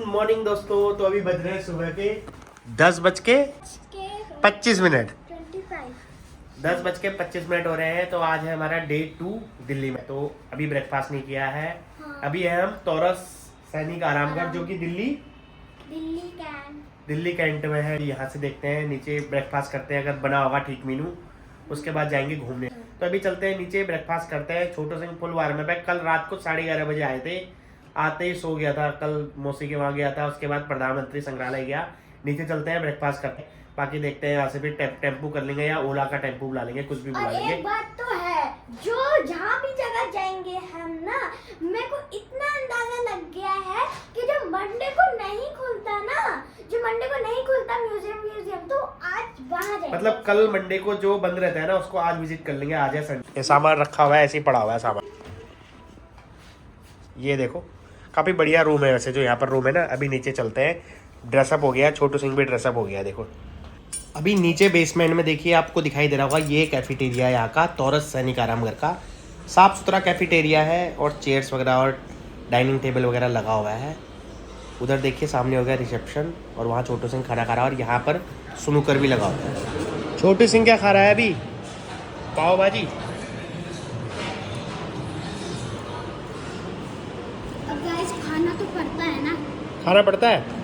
Morning दोस्तों। तो अभी बज रहे हैं सुबह के 10:25। 10:25 हो रहे हैं। तो आज है हमारा डे 2 दिल्ली में। तो अभी ब्रेकफास्ट नहीं किया है। हाँ। अभी है हम तौरस सैनिक आरामगढ़ जो कि दिल्ली कैंट में है। यहाँ से देखते हैं नीचे, ब्रेकफास्ट करते हैं, अगर बना होगा ठीक मीनू उसके बाद जाएंगे घूमने। तो अभी चलते हैं नीचे, ब्रेकफास्ट करते हैं। छोटू सिंह फुल वार में बैग। कल रात को 11:30 बजे आए थे, आते ही सो गया था। कल मौसी के वहाँ गया था, उसके बाद प्रधानमंत्री संग्रहालय गया। नीचे चलते हैं, ब्रेकफास्ट करते हैं, बाकी देखते हैं। यहाँ से फिर टेम्पू कर लेंगे या ओला का टेम्पू बुला लेंगे, कुछ भी बुला लेंगे। एक बात तो है, जो जहाँ भी जगह जाएंगे हम ना, मेरे को इतना अंदाजा लग गया है कि जो मंडे को नहीं खुलता म्यूजियम तो आज वहाँ जाएंगे। मतलब कल मंडे को जो बंद रहता है ना, उसको आज विजिट कर लेंगे। आज है संडे। ये सामान रखा हुआ है, ऐसे ही पड़ा हुआ है सामान। ये देखो, काफी बढ़िया रूम है वैसे जो यहाँ पर रूम है ना। अभी नीचे चलते हैं, ड्रेसअप हो गया, छोटू सिंह भी ड्रेसअप हो गया। देखो अभी नीचे बेसमेंट में देखिए, आपको दिखाई दे रहा होगा, ये कैफेटेरिया है यहाँ का, तौरस सैनिक आरामगढ़ का। साफ सुथरा कैफेटेरिया है और चेयर्स वगैरह और डाइनिंग टेबल वगैरह लगा हुआ है। उधर देखिए सामने हो गया रिसेप्शन, और वहाँ छोटू सिंह खाना खा रहा है। और यहाँ पर स्नूकर भी लगा हुआ है। छोटू सिंह क्या खा रहा है अभी? पाव भाजी। अब गाइस खाना तो पड़ता है ना, खाना पड़ता है,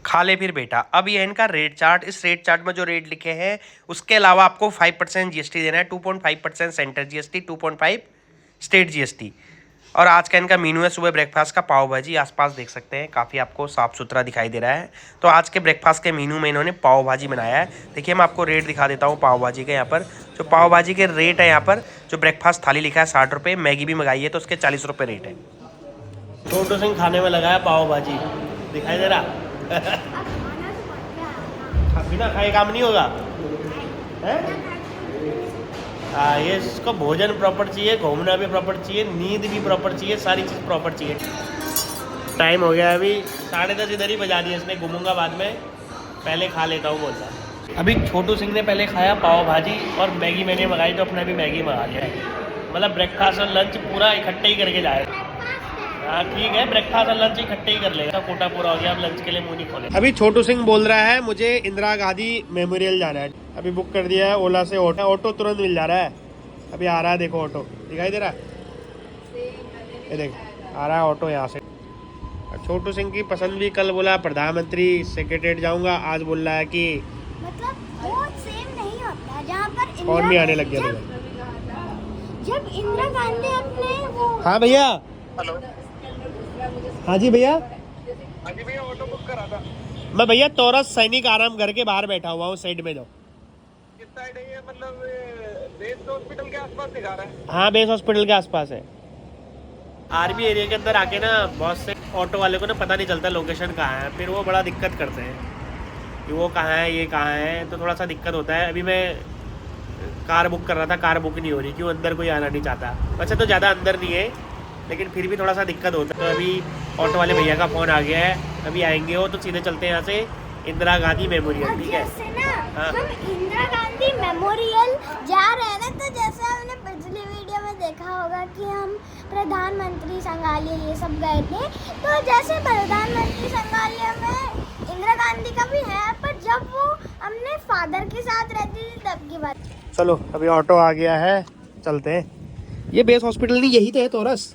खा ले फिर बेटा। अब ये इनका रेट चार्ट, इस रेट चार्ट में जो रेट लिखे हैं उसके अलावा आपको 5% जीएसटी देना है। 2.5% सेंट्रल जीएसटी, 2.5 स्टेट जीएसटी। और आज का इनका मीनू है सुबह ब्रेकफास्ट का पाव भाजी। आसपास देख सकते हैं काफ़ी आपको साफ़ सुथरा दिखाई दे रहा है। तो आज के ब्रेकफास्ट के मीनू में इन्होंने पाव भाजी बनाया है। देखिए मैं आपको रेट दिखा देता हूँ पाव भाजी के। यहाँ पर जो पाव भाजी के रेट है, यहाँ पर जो ब्रेकफास्ट थाली लिखा है 60 रुपये, मैगी भी मंगाई है तो उसके 40 रुपये रेट है। छोटू सिंह खाने में लगा है पाव भाजी, दिखाई दे रहा। बिना खाए काम नहीं होगा है? ये इसको भोजन प्रॉपर चाहिए, घूमना भी प्रॉपर चाहिए, नींद भी प्रॉपर चाहिए, सारी चीज़ प्रॉपर चाहिए। टाइम हो गया अभी 10:30 इधर ही बजा दिया इसने। घूमूंगा बाद में, पहले खा लेता हूँ बोलता। अभी छोटू सिंह ने पहले खाया पाव भाजी और मैगी मैंने मंगाई, तो अपने भी मैगी मंगा लिया है। मतलब ब्रेकफास्ट और लंच पूरा इकट्ठे ही करके जाएगा। हाँ ठीक है, ब्रेकफास्ट और लंच इकट्ठे ही कर लेगा। कोटा पूरा हो गया, अब लंच के लिए मुंह नहीं खोले। अभी छोटू सिंह बोल रहा है मुझे इंदिरा गांधी मेमोरियल जाना है। अभी बुक कर दिया है ओला से। ऑटो तुरंत मिल जा रहा है। अभी आ रहा है, देखो ऑटो दिखाई दे रहा है, ये देख आ रहा है ऑटो यहाँ से। छोटू सिंह की पसंद भी, कल बोला प्रधानमंत्री सेक्रेटरीट जाऊंगा, आज बोल रहा है कि मतलब वो सेम नहीं होता जहाँ पर कौन भी आने लग गया। जब इंदिरा गांधी अपने वो। हाँ भैया। हेलो। हाँ जी भैया। हाँ जी भैया, ऑटो बुक करा था। मैं भैया तौरस सैनिक आरामगढ़ के बाहर बैठा हुआ हूँ, साइड में जाओ। किस साइड है ये? मतलब बेस हॉस्पिटल के आसपास दिखा रहा है। हाँ बेस हॉस्पिटल के आसपास है। आर्मी एरिया के अंदर आके ना बहुत से ऑटो वाले को ना पता नहीं चलता लोकेशन कहाँ है, फिर वो बड़ा दिक्कत करते हैं कि वो कहाँ है, ये कहाँ है, तो थोड़ा सा दिक्कत होता है। अभी मैं कार बुक कर रहा था, कार बुक नहीं हो रही, क्यों अंदर कोई आना नहीं चाहता। वैसे तो ज़्यादा अंदर नहीं है, लेकिन फिर भी थोड़ा सा दिक्कत होता है। तो अभी ऑटो वाले भैया का फ़ोन आ गया है, अभी आएंगे वो, तो सीधे चलते हैं यहाँ से इंदिरा गांधी मेमोरियल। ठीक है, जैसे ना हम इंदिरा गांधी मेमोरियल जा रहे हैं ना, तो जैसे हमने पिछली वीडियो में देखा होगा कि हम प्रधानमंत्री संग्रहालय ये सब गए थे, तो जैसे प्रधानमंत्री संग्रहालय में इंदिरा गांधी का भी है, पर जब वो हमने फादर के साथ रहती थी तब की बात। चलो अभी ऑटो आ गया है, चलते हैं। ये बेस हॉस्पिटल नहीं, यही तो है तौरस।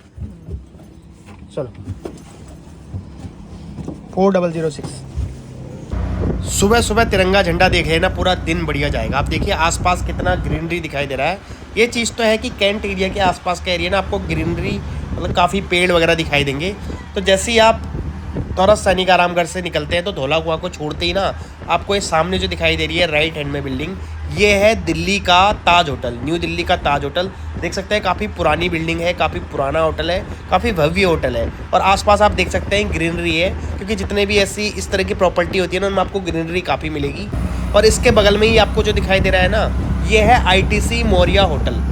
चलो 4006। सुबह सुबह तिरंगा झंडा देखे ना, पूरा दिन बढ़िया जाएगा। आप देखिए आसपास कितना ग्रीनरी दिखाई दे रहा है। ये चीज़ तो है कि कैंट एरिया के आसपास का एरिया ना, आपको ग्रीनरी मतलब काफ़ी पेड़ वगैरह दिखाई देंगे। तो जैसे ही आप तौरस सैनिक आरामगढ़ से निकलते हैं तो धौला कुआं को छोड़ते ही ना, आपको ये सामने जो दिखाई दे रही है राइट हैंड में बिल्डिंग, ये है दिल्ली का ताज होटल, न्यू दिल्ली का ताज होटल। देख सकते हैं काफ़ी पुरानी बिल्डिंग है, काफ़ी पुराना होटल है, काफ़ी भव्य होटल है। और आसपास आप देख सकते हैं ग्रीनरी है, क्योंकि जितने भी ऐसी इस तरह की प्रॉपर्टी होती है ना, उनमें आपको ग्रीनरी काफ़ी मिलेगी। और इसके बगल में ही आपको जो दिखाई दे रहा है ना, ये है ITC मौर्या होटल।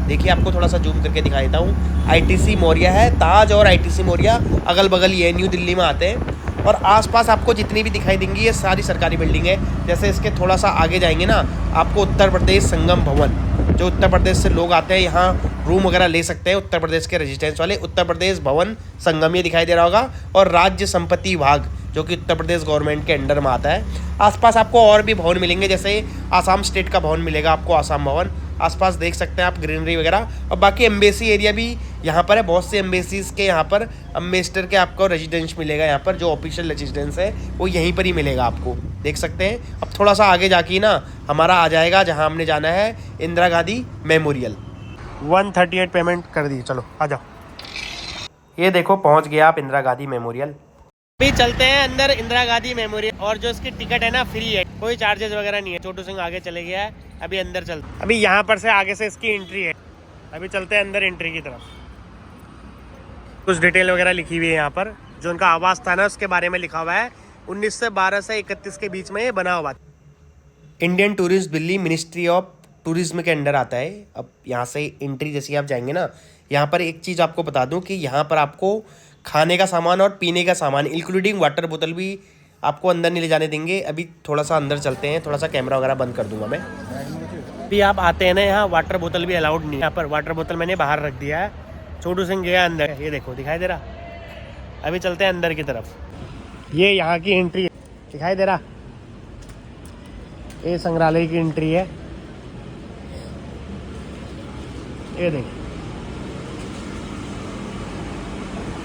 देखिए आपको थोड़ा सा जूम करके दिखा देता हूँ। ITC मौर्या है, ताज और ITC मौर्या अगल बगल ये न्यू दिल्ली में आते हैं। और आसपास आपको जितनी भी दिखाई देंगी ये सारी सरकारी बिल्डिंग है। जैसे इसके थोड़ा सा आगे जाएंगे ना, आपको उत्तर प्रदेश संगम भवन, जो उत्तर प्रदेश से लोग आते हैं यहाँ रूम वगैरह ले सकते हैं, उत्तर प्रदेश के रेजिडेंस वाले, उत्तर प्रदेश भवन संगम ये दिखाई दे रहा होगा। और राज्य संपत्ति विभाग जो कि उत्तर प्रदेश गवर्नमेंट के अंडर में आता है। आसपास आपको और भी भवन मिलेंगे, जैसे आसाम स्टेट का भवन मिलेगा आपको, आसाम भवन। आसपास देख सकते हैं आप ग्रीनरी वगैरह। और बाकी एम्बेसी एरिया भी यहाँ पर है, बहुत से एम्बेसीज के यहाँ पर अम्बेसडर के आपको रेजिडेंस मिलेगा। यहाँ पर जो ऑफिशियल रेजिडेंस है वो यहीं पर ही मिलेगा आपको, देख सकते हैं। अब थोड़ा सा आगे जाके ना हमारा आ जाएगा जहाँ हमने जाना है, इंदिरा गांधी मेमोरियल। 138 पेमेंट कर दी, चलो आ जाओ। ये देखो पहुँच गया आप इंदिरा गांधी मेमोरियल। अभी चलते हैं अंदर इंदिरा गांधी मेमोरियल। और जो इसकी टिकट है ना फ्री है, कोई चार्जेस वगैरह नहीं है। छोटू सिंह आगे चले गया है, अभी अंदर चलते। अभी यहाँ पर से आगे से इसकी एंट्री है, अभी चलते हैं अंदर एंट्री की तरफ। कुछ डिटेल वगैरह लिखी हुई है यहाँ पर। जो उनका आवास था ना उसके बारे में लिखा हुआ है। 1912 से 31 के बीच में ये बना हुआ। Indian tourist Delhi ministry of tourism के अंडर आता है। अब यहाँ से एंट्री जैसे आप जाएंगे ना, यहाँ पर एक चीज़ आपको बता दूँ कि यहाँ पर आपको खाने का सामान और पीने का सामान इंक्लूडिंग वाटर बोतल भी आपको अंदर नहीं ले जाने देंगे। अभी थोड़ा सा अंदर चलते हैं, थोड़ा सा कैमरा वगैरह बंद कर दूंगा मैं। अभी आप आते हैं ना यहाँ, वाटर बोतल भी अलाउड नहीं है यहाँ पर। वाटर बोतल मैंने बाहर रख दिया है। छोटू सिंह गया अंदर, ये देखो दिखाई दे रहा। अभी चलते हैं अंदर की तरफ। ये यहाँ की एंट्री है, दिखाई दे रहा, ये संग्रहालय की एंट्री है। ये देखो,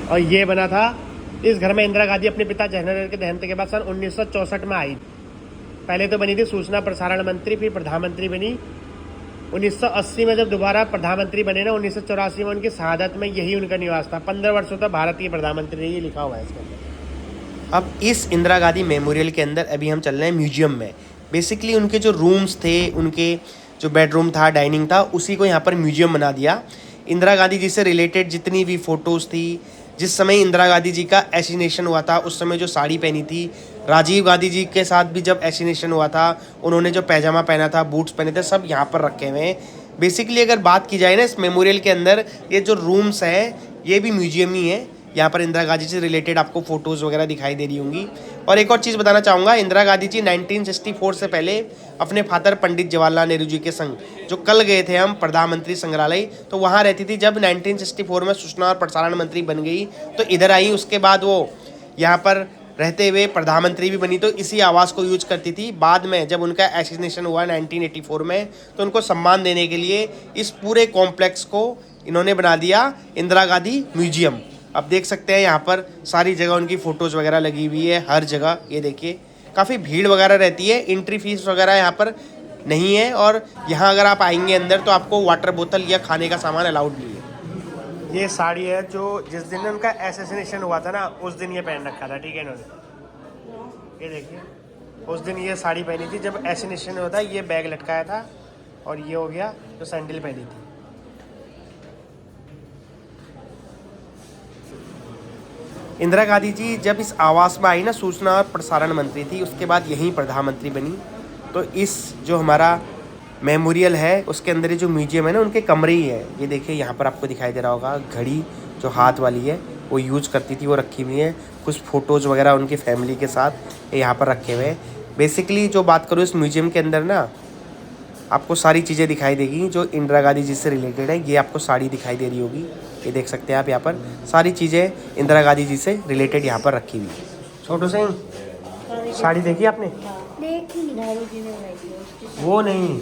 और ये बना था इस घर में इंदिरा गांधी अपने पिता जवाहरलाल के देहांत के बाद सन 1964 में आई। पहले तो बनी थी सूचना प्रसारण मंत्री, फिर प्रधानमंत्री बनी। 1980 में जब दोबारा प्रधानमंत्री बने ना, 1984 में उनकी शहादत में यही उनका निवास था। 15 वर्षों तक भारत के प्रधानमंत्री रही, ये लिखा हुआ है इसके अंदर। अब इस इंदिरा गांधी मेमोरियल के अंदर अभी हम चल रहे हैं म्यूजियम में। बेसिकली उनके जो रूम्स थे, उनके जो बेडरूम था, डाइनिंग था, उसी को यहाँ पर म्यूजियम बना दिया। इंदिरा गांधी जी से रिलेटेड जितनी भी फ़ोटोज़ थी, जिस समय इंदिरा गांधी जी का एसिनेशन हुआ था उस समय जो साड़ी पहनी थी, राजीव गांधी जी के साथ भी जब एसिनेशन हुआ था उन्होंने जो पैजामा पहना था, बूट्स पहने थे, सब यहाँ पर रखे हुए हैं। बेसिकली अगर बात की जाए ना इस मेमोरियल के अंदर, ये जो रूम्स हैं ये भी म्यूजियम ही है। यहाँ पर इंदिरा गांधी से रिलेटेड आपको फ़ोटोज़ वगैरह दिखाई दे रही होंगी। और एक और चीज़ बताना चाहूँगा, इंदिरा गांधी जी 1964 से पहले अपने फादर पंडित जवाहरलाल नेहरू जी के संग जो कल गए थे हम प्रधानमंत्री संग्रहालय, तो वहाँ रहती थी। जब 1964 में सूचना और प्रसारण मंत्री बन गई तो इधर आई। उसके बाद वो यहाँ पर रहते हुए प्रधानमंत्री भी बनी, तो इसी आवास को यूज करती थी। बाद में जब उनका एसिनेशन हुआ 1984 में, तो उनको सम्मान देने के लिए इस पूरे कॉम्प्लेक्स को इन्होंने बना दिया इंदिरा गांधी म्यूजियम। अब देख सकते हैं यहाँ पर सारी जगह उनकी फ़ोटोज़ वगैरह लगी हुई है, हर जगह। ये देखिए काफ़ी भीड़ वगैरह रहती है। एंट्री फीस वगैरह यहाँ पर नहीं है। और यहाँ अगर आप आएंगे अंदर तो आपको वाटर बोतल या खाने का सामान अलाउड नहीं है। ये साड़ी है जो जिस दिन उनका एसेसिनेशन हुआ था ना, उस दिन ये पहन रखा था, ठीक है इन्होंने। ये देखिए उस दिन ये साड़ी पहनी थी जब एसेसिनेशन हुआ था। ये बैग लटकाया था और ये हो गया जो सैंडल पहनी थी। इंदिरा गांधी जी जब इस आवास में आई ना, सूचना और प्रसारण मंत्री थी, उसके बाद यहीं प्रधानमंत्री बनी। तो इस जो हमारा मेमोरियल है उसके अंदर जो म्यूजियम है ना, उनके कमरे ही है। ये देखिए यहाँ पर आपको दिखाई दे रहा होगा, घड़ी जो हाथ वाली है वो यूज करती थी, वो रखी हुई है। कुछ फ़ोटोज़ वगैरह उनकी फैमिली के साथ यहाँ पर रखे हुए हैं। बेसिकली जो बात करूँ इस म्यूजियम के अंदर ना, आपको सारी चीज़ें दिखाई देगी जो इंदिरा गांधी जी से रिलेटेड है। ये आपको साड़ी दिखाई दे रही होगी, ये देख सकते हैं आप। यहाँ पर सारी चीज़ें इंदिरा गांधी जी से रिलेटेड यहाँ पर रखी हुई है। छोटू सिंह, साड़ी देखी आपने? देखी। वो नहीं,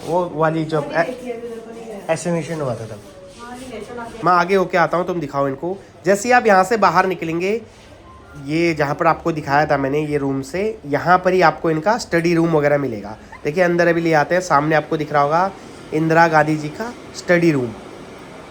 वो वाली जब एसिनेशन हुआ था तब। मैं आगे होके आता हूँ, तुम दिखाओ इनको। जैसे आप यहाँ से बाहर निकलेंगे, ये जहाँ पर आपको दिखाया था मैंने ये रूम से, यहाँ पर ही आपको इनका स्टडी रूम वगैरह मिलेगा। देखिए अंदर अभी ले आते हैं। सामने आपको दिख रहा होगा इंदिरा गांधी जी का स्टडी रूम,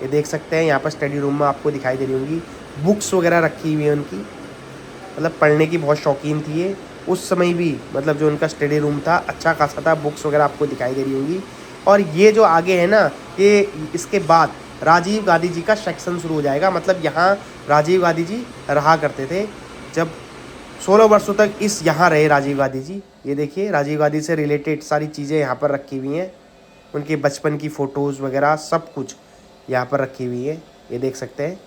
ये देख सकते हैं। यहाँ पर स्टडी रूम में आपको दिखाई दे रही होंगी बुक्स वगैरह रखी हुई है उनकी, मतलब पढ़ने की बहुत शौकीन थी ये उस समय भी। मतलब जो उनका स्टडी रूम था अच्छा खासा था, बुक्स वगैरह आपको दिखाई दे रही होंगी। और ये जो आगे है ना, ये इसके बाद राजीव गांधी जी का सेक्शन शुरू हो जाएगा। मतलब यहाँ राजीव गांधी जी रहा करते थे जब 16 वर्षों तक इस यहाँ रहे राजीव गांधी जी। ये देखिए राजीव गांधी से रिलेटेड सारी चीज़ें यहाँ पर रखी हुई हैं, उनके बचपन की फ़ोटोज़ वगैरह सब कुछ यहाँ पर रखी हुई है, ये देख सकते हैं।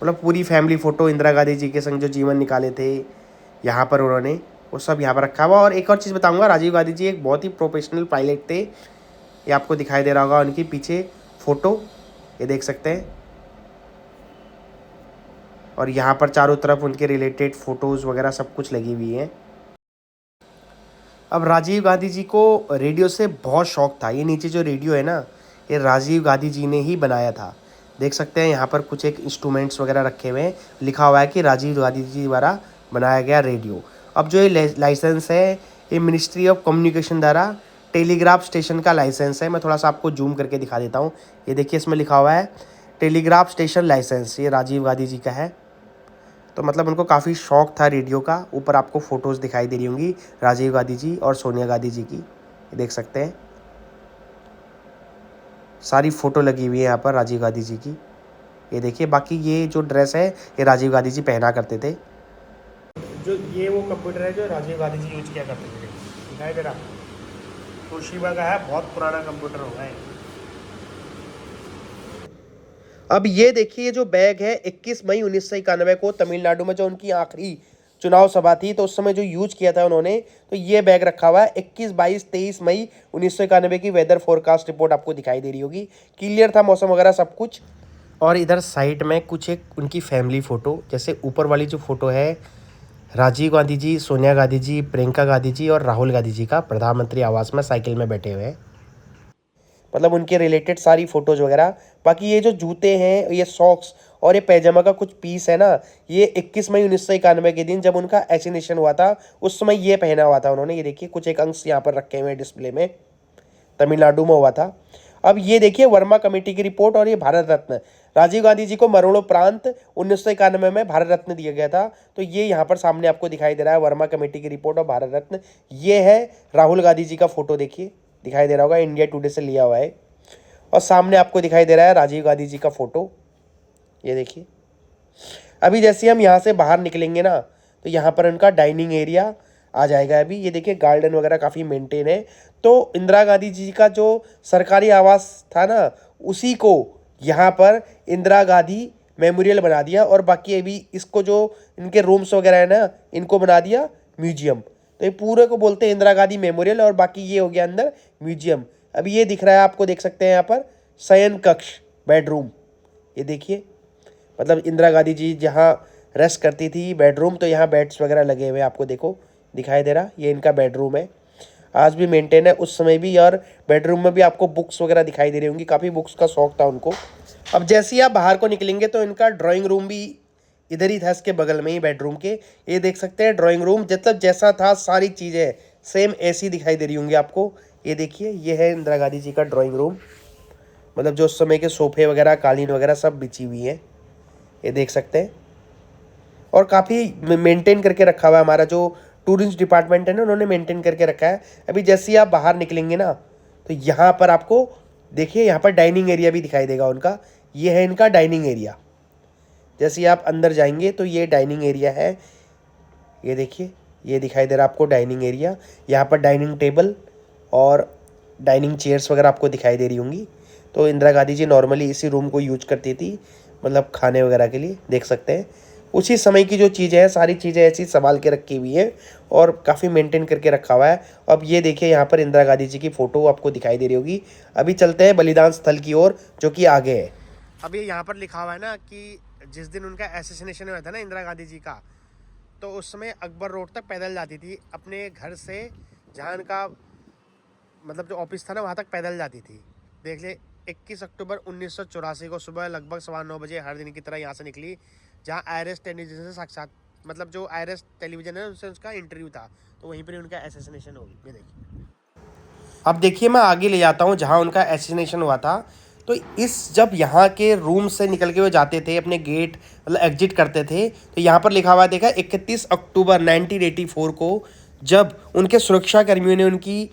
मतलब पूरी फैमिली फ़ोटो इंदिरा गांधी जी के संग जो जीवन निकाले थे यहाँ पर उन्होंने, वो सब यहाँ पर रखा हुआ। और एक और चीज़ बताऊँगा, राजीव गांधी जी एक बहुत ही प्रोफेशनल पायलट थे। ये आपको दिखाई दे रहा होगा उनकी पीछे फ़ोटो, ये देख सकते हैं। और यहाँ पर चारों तरफ उनके रिलेटेड फ़ोटोज़ वगैरह सब कुछ लगी हुई हैं। अब राजीव गांधी जी को रेडियो से बहुत शौक़ था। ये नीचे जो रेडियो है ना, ये राजीव गांधी जी ने ही बनाया था। देख सकते हैं यहाँ पर कुछ एक इंस्ट्रूमेंट्स वगैरह रखे हुए हैं, लिखा हुआ है कि राजीव गांधी जी द्वारा बनाया गया रेडियो। अब जो ये लाइसेंस है, ये मिनिस्ट्री ऑफ कम्युनिकेशन द्वारा टेलीग्राफ स्टेशन का लाइसेंस है। मैं थोड़ा सा आपको जूम करके दिखा देता हूँ। ये देखिए, इसमें लिखा हुआ है टेलीग्राफ स्टेशन लाइसेंस, ये राजीव गांधी जी का है। तो मतलब उनको काफ़ी शौक़ था रेडियो का। ऊपर आपको फ़ोटोज़ दिखाई दे रही होंगी राजीव गांधी जी और सोनिया गांधी जी की, ये देख सकते हैं, सारी फ़ोटो लगी हुई है यहाँ पर राजीव गांधी जी की। ये देखिए, बाकी ये जो ड्रेस है ये राजीव गांधी जी पहना करते थे। जो ये वो कंप्यूटर है जो राजीव गांधी जी यूज किया करते थे, दिखाई दे रहा, तोशिबा का है, बहुत पुराना कंप्यूटर होगा है। अब ये देखिए, ये जो बैग है 21 मई 1991 को तमिलनाडु में जो उनकी आखिरी चुनाव सभा थी तो उस समय जो यूज किया था उन्होंने, तो ये बैग रखा हुआ है। 21, 22, 23 मई 1991 की वेदर फोरकास्ट रिपोर्ट आपको दिखाई दे रही होगी। क्लियर था मौसम वगैरह सब कुछ। और इधर साइड में कुछ एक उनकी फैमिली फ़ोटो, जैसे ऊपर वाली जो फ़ोटो है राजीव गांधी जी, सोनिया गांधी जी, प्रियंका गांधी जी और राहुल गांधी जी का प्रधानमंत्री आवास में साइकिल में बैठे हुए हैं, मतलब उनके रिलेटेड सारी फ़ोटोज़ वगैरह। बाकी ये जो जूते हैं, ये सॉक्स और ये पैजामा का कुछ पीस है ना, ये 21 मई 1991 के दिन जब उनका एसिनेशन हुआ था उस समय ये पहना हुआ था उन्होंने। ये देखिए, कुछ एक अंश यहाँ पर रखे हुए हैं डिस्प्ले में, तमिलनाडु में हुआ था। अब ये देखिए वर्मा कमेटी की रिपोर्ट और ये भारत रत्न। राजीव गांधी जी को मरणोपरांत 1991 में भारत रत्न दिया गया था। तो ये यहाँ पर सामने आपको दिखाई दे रहा है वर्मा कमेटी की रिपोर्ट और भारत रत्न। ये है राहुल गांधी जी का फ़ोटो, देखिए दिखाई दे रहा होगा, इंडिया टुडे से लिया हुआ है। और सामने आपको दिखाई दे रहा है राजीव गांधी जी का फ़ोटो, ये देखिए। अभी जैसे हम यहाँ से बाहर निकलेंगे ना, तो यहाँ पर उनका डाइनिंग एरिया आ जाएगा। अभी ये देखिए, गार्डन वगैरह काफ़ी मेंटेन है। तो इंदिरा गांधी जी का जो सरकारी आवास था ना, उसी को यहाँ पर इंदिरा गांधी मेमोरियल बना दिया। और बाकी अभी इसको जो इनके रूम्स वगैरह है ना, इनको बना दिया म्यूजियम। तो ये पूरे को बोलते हैं इंदिरा गांधी मेमोरियल, और बाकी ये हो गया अंदर म्यूजियम। अभी ये दिख रहा है आपको, देख सकते हैं यहाँ पर शयन कक्ष, बेडरूम, ये देखिए, मतलब इंदिरा गांधी जी जहाँ रेस्ट करती थी, बेडरूम। तो यहाँ बेड्स वगैरह लगे हुए आपको, देखो दिखाई दे रहा, ये इनका बेडरूम है, आज भी मेंटेन है, उस समय भी। और बेडरूम में भी आपको बुक्स वगैरह दिखाई दे रही होंगी, काफ़ी बुक्स का शौक था उनको। अब जैसे ही आप बाहर को निकलेंगे तो इनका ड्राइंग रूम भी इधर ही था, इसके बगल में ही बेडरूम के। ये देख सकते हैं ड्राइंग रूम, मतलब जैसा था सारी चीज़ें सेम ऐसी दिखाई दे रही होंगी आपको। ये देखिए, ये है इंदिरा गांधी जी का ड्राइंग रूम, मतलब जो उस समय के सोफे वगैरह, कालीन वगैरह सब बिछी हुई हैं, ये देख सकते हैं। और काफ़ी मेंटेन करके रखा हुआ है, हमारा जो टूरिस्ट डिपार्टमेंट है ना, उन्होंने मेंटेन करके रखा है। अभी जैसे ही आप बाहर निकलेंगे ना, तो यहाँ पर आपको देखिए, यहाँ पर डाइनिंग एरिया भी दिखाई देगा उनका। ये है इनका डाइनिंग एरिया। जैसे ही आप अंदर जाएंगे तो ये डाइनिंग एरिया है, ये देखिए, ये दिखाई दे रहा है आपको डाइनिंग एरिया। यहाँ पर डाइनिंग टेबल और डाइनिंग चेयर्स वगैरह आपको दिखाई दे रही होंगी। तो इंदिरा गांधी जी नॉर्मली इसी रूम को यूज करती थी, मतलब खाने वगैरह के लिए, देख सकते हैं। उसी समय की जो चीज़ें हैं, सारी चीज़ें ऐसी संभाल के रखी हुई हैं और काफ़ी मेंटेन करके रखा हुआ है। अब ये देखिए, यहाँ पर इंदिरा गांधी जी की फ़ोटो आपको दिखाई दे रही होगी। अभी चलते हैं बलिदान स्थल की ओर, जो कि आगे है। अब ये यहाँ पर लिखा हुआ है ना कि जिस दिन उनका एसेसिनेशन हुआ था ना इंदिरा गांधी जी का, तो उस समय अकबर रोड तक पैदल जाती थी अपने घर से, जहाँ उनका मतलब जो ऑफिस था ना, वहाँ तक पैदल जाती थी। देख ले, 21 अक्टूबर 1984 को सुबह लगभग 9:15 बजे हर दिन की तरह यहाँ से निकली, जहाँ आईआरएस टेलीविजन से साक्षात, मतलब जो आईआरएस टेलीविजन है उनसे उसका इंटरव्यू था, तो वहीं पर उनका एसेसिनेशन हो गई। ये देखिए, अब देखिए मैं आगे ले जाता हूँ जहाँ उनका एसेसिनेशन हुआ था। तो जब यहाँ के रूम से निकल के वो जाते थे, अपने गेट मतलब एग्जिट करते थे, तो यहाँ पर लिखा हुआ देखा 31 अक्टूबर 1984 को जब उनके सुरक्षा कर्मियों ने उनकी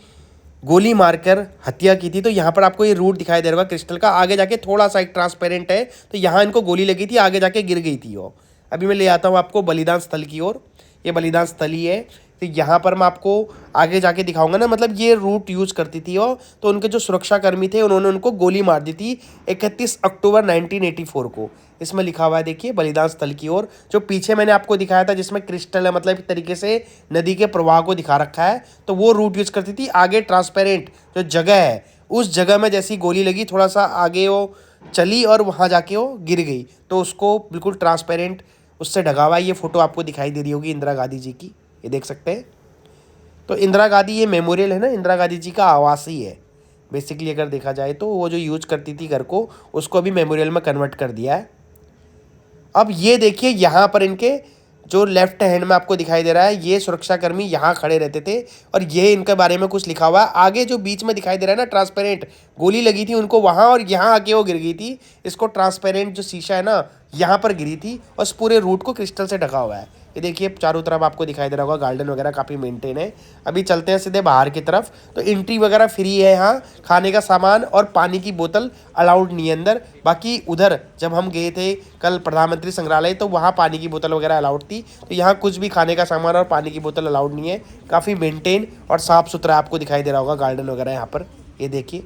गोली मारकर हत्या की थी। तो यहाँ पर आपको ये रूट दिखाई दे रहा होगा क्रिस्टल का, आगे जाके थोड़ा सा एक ट्रांसपेरेंट है, तो यहाँ इनको गोली लगी थी, आगे जाके गिर गई थी वो। अभी मैं ले आता हूँ आपको बलिदान स्थल की ओर, ये बलिदान स्थल ही है। तो यहाँ पर मैं आपको आगे जाके दिखाऊंगा ना, मतलब ये रूट यूज़ करती थी वो। तो उनके जो सुरक्षा कर्मी थे उन्होंने उनको गोली मार दी थी 31 अक्टूबर 1984 को। इसमें लिखा हुआ है देखिए बलिदान स्थल की ओर। जो पीछे मैंने आपको दिखाया था जिसमें क्रिस्टल है, मतलब एक तरीके से नदी के प्रवाह को दिखा रखा है, तो वो रूट यूज़ करती थी। आगे ट्रांसपेरेंट जो जगह है, उस जगह में जैसी गोली लगी, थोड़ा सा आगे वो चली और वहाँ जाके वो गिर गई, तो उसको बिल्कुल ट्रांसपेरेंट उससे ढका हुआ है। ये फ़ोटो आपको दिखाई दे रही होगी इंदिरा गांधी जी की, ये देख सकते हैं। तो इंदिरा गांधी, ये मेमोरियल है ना, इंदिरा गांधी जी का आवास ही है बेसिकली अगर देखा जाए तो। वो जो यूज करती थी घर को, उसको अभी मेमोरियल में कन्वर्ट कर दिया है। अब ये देखिए यहाँ पर इनके जो लेफ्ट हैंड में आपको दिखाई दे रहा है, ये सुरक्षाकर्मी यहाँ खड़े रहते थे और ये इनके बारे में कुछ लिखा हुआ है। आगे जो बीच में दिखाई दे रहा है ना ट्रांसपेरेंट, गोली लगी थी उनको वहाँ और यहाँ आके वो गिर गई थी। इसको ट्रांसपेरेंट जो शीशा है ना, यहाँ पर गिरी थी और इस पूरे रूट को क्रिस्टल से ढका हुआ है। ये देखिए चारों तरफ आपको दिखाई दे रहा होगा, गार्डन वगैरह काफ़ी मेंटेन है। अभी चलते हैं सीधे बाहर की तरफ। तो एंट्री वगैरह फ्री है यहाँ, खाने का सामान और पानी की बोतल अलाउड नहीं है अंदर। बाकी उधर जब हम गए थे कल प्रधानमंत्री संग्रहालय, तो वहाँ पानी की बोतल वगैरह अलाउड थी। तो यहाँ कुछ भी खाने का सामान और पानी की बोतल अलाउड नहीं है। काफ़ी मेंटेन और साफ़ सुथरा आपको दिखाई दे रहा होगा गार्डन वगैरह यहाँ पर। ये देखिए,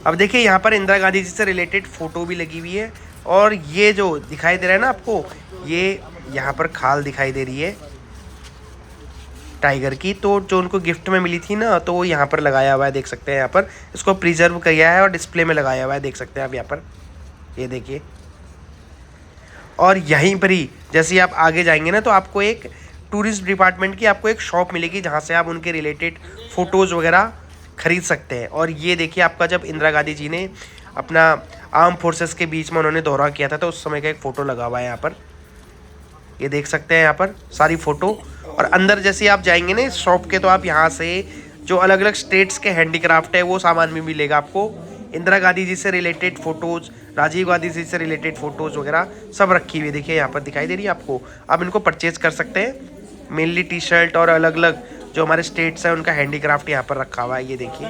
अब देखिए यहाँ पर इंदिरा गांधी जी से रिलेटेड फ़ोटो भी लगी हुई है। और ये जो दिखाई दे रहा है ना आपको, ये यहाँ पर खाल दिखाई दे रही है टाइगर की, तो जो उनको गिफ्ट में मिली थी ना, तो वो यहाँ पर लगाया हुआ है, देख सकते हैं यहाँ पर। इसको प्रिजर्व किया है और डिस्प्ले में लगाया हुआ है, देख सकते हैं आप यहाँ पर, ये देखिए। और यहीं पर ही जैसे ही आप आगे जाएंगे ना, तो आपको एक टूरिस्ट डिपार्टमेंट की आपको एक शॉप मिलेगी जहाँ से आप उनके रिलेटेड फ़ोटोज़ वगैरह खरीद सकते हैं। और ये देखिए आपका, जब इंदिरा गांधी जी ने अपना आर्म फोर्सेस के बीच में उन्होंने दौरा किया था, तो उस समय का एक फ़ोटो लगा हुआ है यहाँ पर, ये देख सकते हैं यहाँ पर सारी फ़ोटो। और अंदर जैसे आप जाएंगे ना इस शॉप के, तो आप यहाँ से जो अलग अलग स्टेट्स के हैंडीक्राफ्ट है वो सामान भी मिलेगा आपको। इंदिरा गांधी जी से रिलेटेड फ़ोटोज़, राजीव गांधी जी से रिलेटेड फ़ोटोज़ वगैरह सब रखी हुई देखिए यहाँ पर दिखाई दे रही है आपको। आप इनको परचेज़ कर सकते हैं। मेनली टी शर्ट और अलग अलग जो हमारे स्टेट्स हैं उनका हैंडीक्राफ्ट यहाँ पर रखा हुआ है, ये देखिए।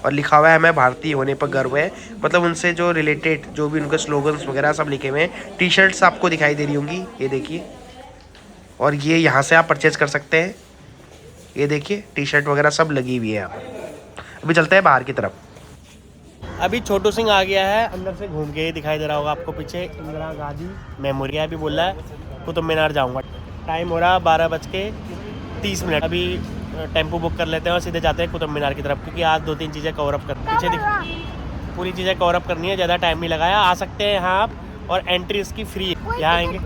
और लिखा हुआ है हमें भारतीय होने पर गर्व है, मतलब उनसे जो रिलेटेड जो भी उनके स्लोगन्स वगैरह सब लिखे हुए हैं। टी शर्ट्स आपको दिखाई दे रही होंगी, ये देखिए। और ये यहाँ से आप परचेज़ कर सकते हैं, ये देखिए टी शर्ट वगैरह सब लगी हुई है यहाँ पर। अभी चलते हैं बाहर की तरफ। अभी छोटू सिंह आ गया है अंदर से घूम के, दिखाई दे रहा होगा आपको पीछे इंदिरा गांधी मेमोरियल। अभी बोल रहा है कुतुब मीनार जाऊँगा। टाइम हो रहा 12:30। अभी टेम्पो बुक कर लेते हैं और सीधे जाते हैं कुतुब मीनार की तरफ, क्योंकि आज 2-3 चीज़ें कवर अप करनी, पीछे पूरी चीज़ें कवर अप करनी है। ज़्यादा टाइम नहीं लगाया, आ सकते हैं यहाँ आप। और एंट्री इसकी फ्री है, यहाँ आएंगे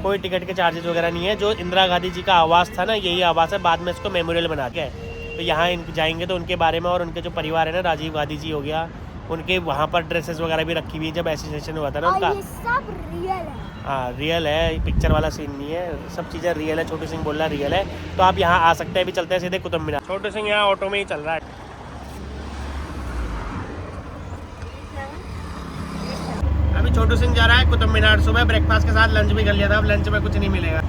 कोई टिकट के चार्जेस वगैरह नहीं है। जो इंदिरा गांधी जी का आवास था ना, यही आवास है, बाद में इसको मेमोरियल बना के है। तो यहाँ जाएंगे तो उनके बारे में, और उनके जो परिवार है ना, राजीव गांधी जी हो गया, उनके वहाँ पर ड्रेसेस वगैरह भी रखी हुई है जब एसोसिएशन हुआ था ना उनका। ये सब रियल है। हाँ रियल है, पिक्चर वाला सीन नहीं है, सब चीज़ें रियल है। छोटू सिंह बोल रहा रियल है, तो आप यहाँ आ सकते हैं। अभी चलते हैं सीधे कुतुब मीनार। छोटू सिंह यहाँ ऑटो में ही चल रहा है। अभी छोटू सिंह जा रहा है कुतुब मीनार। सुबह ब्रेकफास्ट के साथ लंच भी कर लिया था, अब लंच में कुछ नहीं मिलेगा।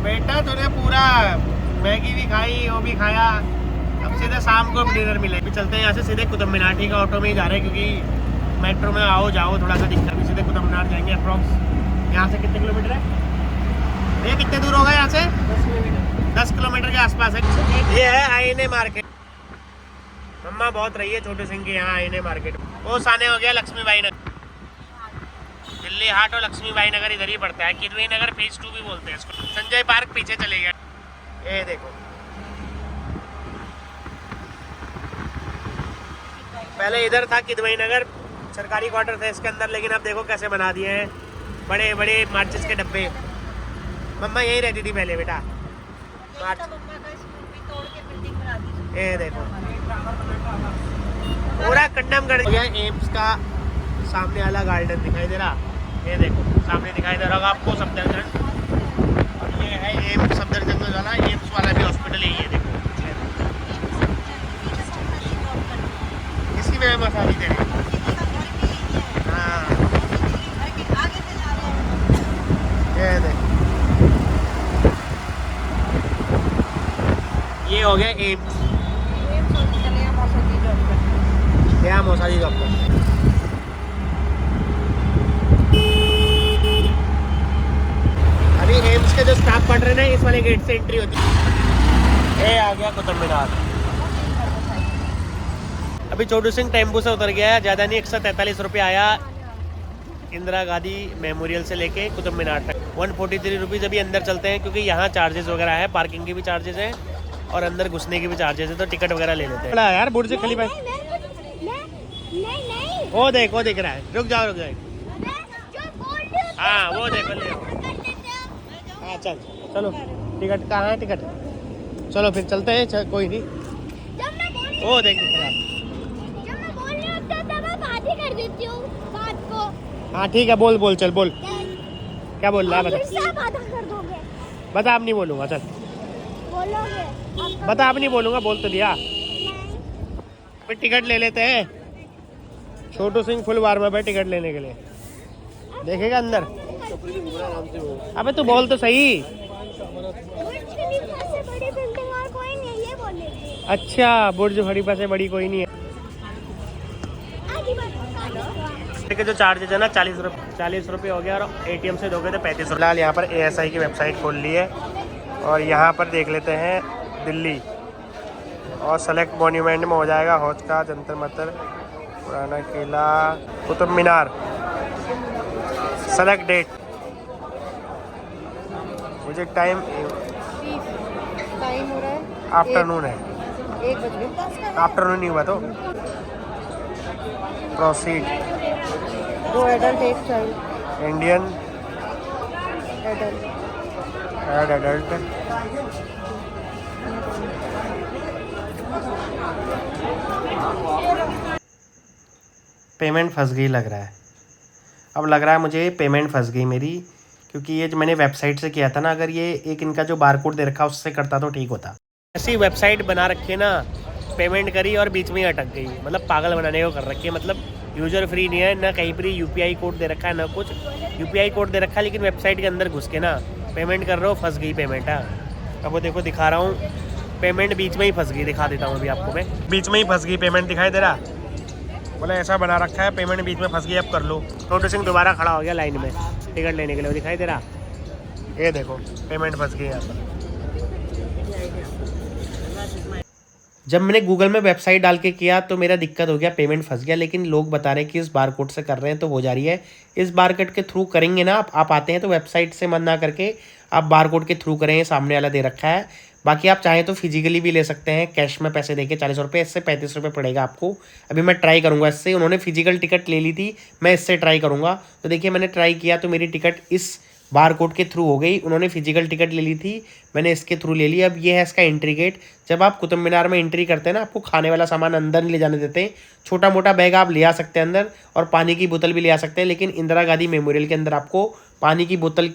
बेटा तूने पूरा मैगी भी खाई, वो भी खाया, अब सीधे शाम को डिनर मिलेगा। अभी चलते हैं यहाँ से सीधे कुतुब मीनार। ठीक है, ऑटो में ही जा रहे हैं क्योंकि मेट्रो में आओ जाओ थोड़ा सा दिक्कत। अभी सीधे कुतुब मीनार जाएंगे। अप्रॉक्स यहाँ से कितने किलोमीटर है ये, कितने दूर होगा यहाँ से? 10 किलोमीटर के आसपास है। ये है आईने मार्केट। मम्मा बहुत रही है छोटू सिंह के यहाँ आईने मार्केट। वो साने हो गया लक्ष्मीबाई नगर, दिल्ली हाट और लक्ष्मीबाई नगर इधर ही पड़ता है। किदवई नगर फेज 2 भी बोलते हैं इसको। संजय पार्क पीछे चले गया, ये देखो। पहले इधर था किदवई नगर, सरकारी क्वार्टर थे इसके अंदर, लेकिन अब देखो कैसे बना दिए हैं, बड़े बड़े मार्चिस के डब्बे। मम्मा यहीं रहती थी पहले बेटा, ये देखो पूरा कंडम कर दिया। एम्स का सामने वाला गार्डन दिखाई दे रहा, ये देखो सामने दिखाई दे रहा होगा आपको सफदरजंग। और ये है एम्स सफदरजंग वाला, एम्स वाला भी हॉस्पिटल है, ये देखो। इसकी मैं मसाली दे रही। हाँ ये देखो, ये हो गया एम्स। क्या मौसाजी डॉक्टर। अभी एम्स के जो स्टाफ पढ़ रहे हैं इस वाले गेट से एंट्री होती है। ये आ गया कुतुब मीनार। अभी छोटू सिंह टेम्पो से उतर गया है, ज़्यादा नहीं 143 रुपये आया इंदिरा गांधी मेमोरियल से लेके कुतुब मीनार तक। 143 रुपीज़ अभी अंदर चलते हैं, क्योंकि यहाँ चार्जेस वगैरह है, पार्किंग के भी चार्जेस हैं और अंदर घुसने के भी चार्जेस है, तो टिकट वगैरह ले लेते हैं। यार बुर्ज खलीफा नहीं वो देख, वो दिख रहा है, रुक जाओ रुक जाओ। जो बोल रही हूँ हाँ वो देखो, ले कर लेते हो। हाँ चल चलो, टिकट कहाँ है टिकट? चलो फिर चलते हैं, कोई नहीं। जब मैं बोल रही वो देख दिख रहा है। जब मैं बोल रही हूँ तब मैं बात ही कर देती हूँ बात को। हाँ ठीक है, बोल बोल चल बोल, क्या बोल रहा है फिर बता। से आप आधा कर दोगे। बता, अब नहीं बोलूँगा, चल बोलोगे आप बता, अब नहीं बोलूँगा, बोल तो दिया। नहीं। फिर टिकट ले लेते हैं, छोटू सिंह फुल वार्म अप है टिकट लेने के लिए, देखेगा अंदर। अबे तू बोल तो सही। बुर्ज खलीफा से बड़ी बिल्डिंग और कोई नहीं है, ये बोलेगी। अच्छा, बुर्ज खलीफा से बड़ी कोई नहीं है। आगे बढ़ो। के जो चार्जेज है ना 40 रुपये हो गया, और ATM से दोगे तो 35 रुपये। फिलहाल यहाँ पर ASI की वेबसाइट खोल ली है, और यहाँ पर देख लेते हैं दिल्ली, और सेलेक्ट मॉन्यूमेंट में हो जाएगा हौज का, जंतर मंतर, पुराना किला, कुतुब मीनार। सेलेक्ट डेट, मुझे टाइम टाइम हो रहा है आफ्टरनून है, 1 बज गए। आफ्टरनून नहीं हुआ तो proceed. 2 adult 1 child. Indian adult. Add adult. Payment फंस गई लग रहा है, अब लग रहा है मुझे पेमेंट फंस गई मेरी, क्योंकि ये जो मैंने वेबसाइट से किया था ना, अगर ये एक इनका जो बारकोड दे रखा उससे करता तो ठीक होता। ऐसी वेबसाइट बना रखी है ना, पेमेंट करी और बीच में ही अटक गई, मतलब पागल बनाने को कर रखी है। मतलब यूज़र फ्री नहीं है ना, कहीं पर UPI कोड दे रखा है ना कुछ, UPI कोड दे रखा है लेकिन वेबसाइट के अंदर घुस के ना पेमेंट कर रहे हो, फंस गई पेमेंट। हाँ अब वो देखो दिखा रहा हूँ, पेमेंट बीच में ही फंस गई, दिखा देता हूँ अभी आपको मैं। बीच में ही फंस गई पेमेंट, दिखाई दे रहा, बोला ऐसा बना रखा है, पेमेंट बीच में फंस गई, अब कर लो। छोटू सिंह दोबारा खड़ा हो गया लाइन में टिकट लेने के लिए, वो दिखाई दे रहा, ये देखो पेमेंट फंस गई यहाँ पर। जब मैंने गूगल में वेबसाइट डाल के किया तो मेरा दिक्कत हो गया, पेमेंट फंस गया, लेकिन लोग बता रहे हैं कि इस बारकोड से कर रहे हैं तो हो जा रही है। इस बारकोड के थ्रू करेंगे ना आप आते हैं तो वेबसाइट से मन ना करके आप बारकोड के थ्रू करें, सामने वाला दे रखा है। बाकी आप चाहें तो फिजिकली भी ले सकते हैं, कैश में पैसे देके 40 रुपये, इससे 35 रुपये पड़ेगा आपको। अभी मैं ट्राई करूँगा इससे, उन्होंने फिजिकल टिकट ले ली थी, मैं इससे ट्राई करूँगा। तो देखिए मैंने ट्राई किया तो मेरी टिकट इस बारकोड के थ्रू हो गई, उन्होंने फिजिकल टिकट ले ली थी, मैंने इसके थ्रू ले ली। अब ये है इसका एंट्री गेट। जब आप कुतुब मीनार में एंट्री करते हैं ना, आपको खाने वाला सामान अंदर नहीं ले जाने देते, छोटा मोटा बैग आप ले आ सकते हैं अंदर, और पानी की बोतल भी ले आ सकते हैं, लेकिन इंदिरा गांधी मेमोरियल के अंदर आपको पानी की बोतल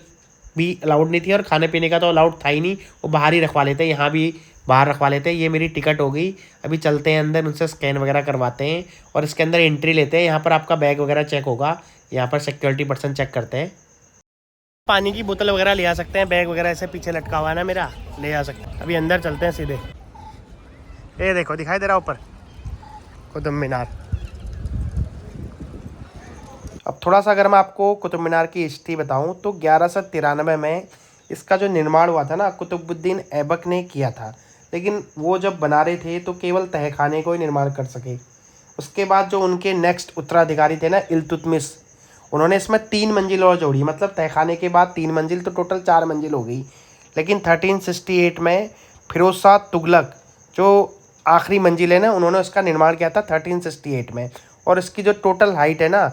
भी अलाउड नहीं थी, और खाने पीने का तो अलाउड था ही नहीं, वो बाहर ही रखवा लेते हैं, यहाँ भी बाहर रखवा लेते हैं। ये मेरी टिकट हो गई, अभी चलते हैं अंदर, उनसे स्कैन वगैरह करवाते हैं और इसके अंदर एंट्री लेते हैं। यहाँ पर आपका बैग वगैरह चेक होगा, यहाँ पर सिक्योरिटी पर्सन चेक करते हैं। पानी की बोतल वगैरह ले आ सकते हैं, बैग वगैरह ऐसे पीछे लटका हुआ है ना मेरा, ले आ सकते हैं। अभी अंदर चलते हैं सीधे, ये देखो दिखाई दे रहा ऊपर कुतुब मीनार। अब थोड़ा सा अगर मैं आपको कुतुब मीनार की हिस्ट्री बताऊं तो 1193 में इसका जो निर्माण हुआ था ना, कुतुबुद्दीन ऐबक ने किया था, लेकिन वो जब बना रहे थे तो केवल तहखाने को ही निर्माण कर सके। उसके बाद जो उनके नेक्स्ट उत्तराधिकारी थे ना, इल्तुतमिश, उन्होंने इसमें 3 मंजिल और जोड़ी, मतलब तहखाने के बाद 3 मंजिल, तो टोटल 4 मंजिल हो गई। लेकिन 1368 में फिरोज शाह तुगलक जो आखिरी मंजिल है ना, उन्होंने उसका निर्माण किया था 1368 में, और इसकी जो टोटल हाइट है ना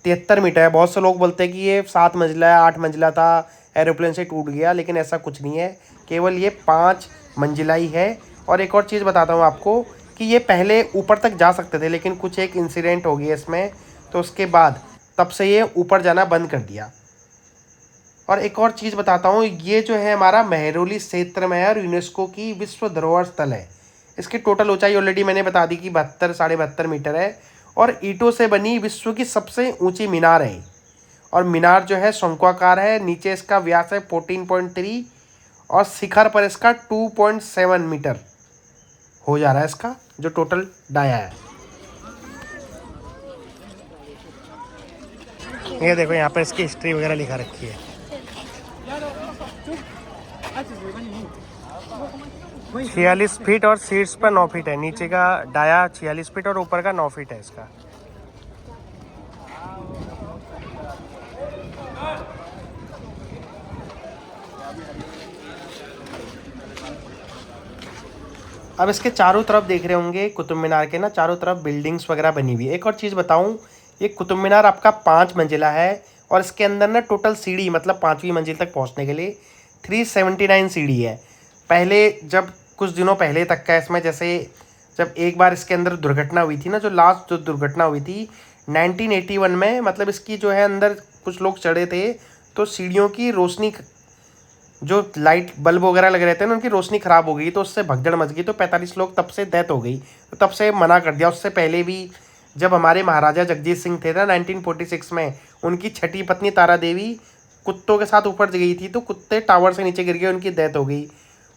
73 मीटर है। बहुत से लोग बोलते हैं कि ये 7 मंजिला है, 8 मंजिला था, एरोप्लेन से टूट गया, लेकिन ऐसा कुछ नहीं है, केवल ये 5 मंजिला ही है। और एक और चीज़ बताता हूँ आपको कि ये पहले ऊपर तक जा सकते थे, लेकिन कुछ एक इंसिडेंट हो गया इसमें, तो उसके बाद तब से ये ऊपर जाना बंद कर दिया। और एक और चीज़ बताता हूँ, ये जो है हमारा मेहरौली क्षेत्र में है और यूनेस्को की विश्व धरोहर स्थल है। इसकी टोटल ऊंचाई ऑलरेडी मैंने बता दी कि 72-72.5 मीटर है, और ईंटों से बनी विश्व की सबसे ऊंची मीनार है। और मीनार जो है शंक्वाकार है, नीचे इसका व्यास है 14.3 और शिखर पर इसका 2.7 मीटर हो जा रहा है इसका जो टोटल डाया है। ये देखो यहाँ पर इसकी हिस्ट्री वगैरह लिखा रखी है। 46 फीट और सीट्स पर 9 फीट है, नीचे का डाया 46 फीट और ऊपर का 9 फीट है इसका। अब इसके चारों तरफ देख रहे होंगे कुतुब मीनार के ना चारों तरफ बिल्डिंग्स वगैरह बनी हुई है। एक और चीज़ बताऊं, ये कुतुब मीनार आपका 5 मंजिला है और इसके अंदर ना टोटल सीढ़ी मतलब 5वीं मंजिल तक पहुंचने के लिए 379 सीढ़ी है। पहले जब कुछ दिनों पहले तक का इसमें, जैसे जब एक बार इसके अंदर दुर्घटना हुई थी ना, जो लास्ट जो दुर्घटना हुई थी 1981 में, मतलब इसकी जो है अंदर कुछ लोग चढ़े थे तो सीढ़ियों की रोशनी, जो लाइट बल्ब वगैरह लगे रहते हैं ना, उनकी रोशनी ख़राब हो गई तो उससे भगदड़ मच गई, तो 45 लोग तब से डेथ हो गई, तो तब से मना कर दिया। उससे पहले भी जब हमारे महाराजा जगजीत सिंह थे ना 1946 में, उनकी छठी पत्नी तारा देवी कुत्तों के साथ ऊपर गई थी तो कुत्ते टावर से नीचे गिर गए, उनकी डेथ हो गई।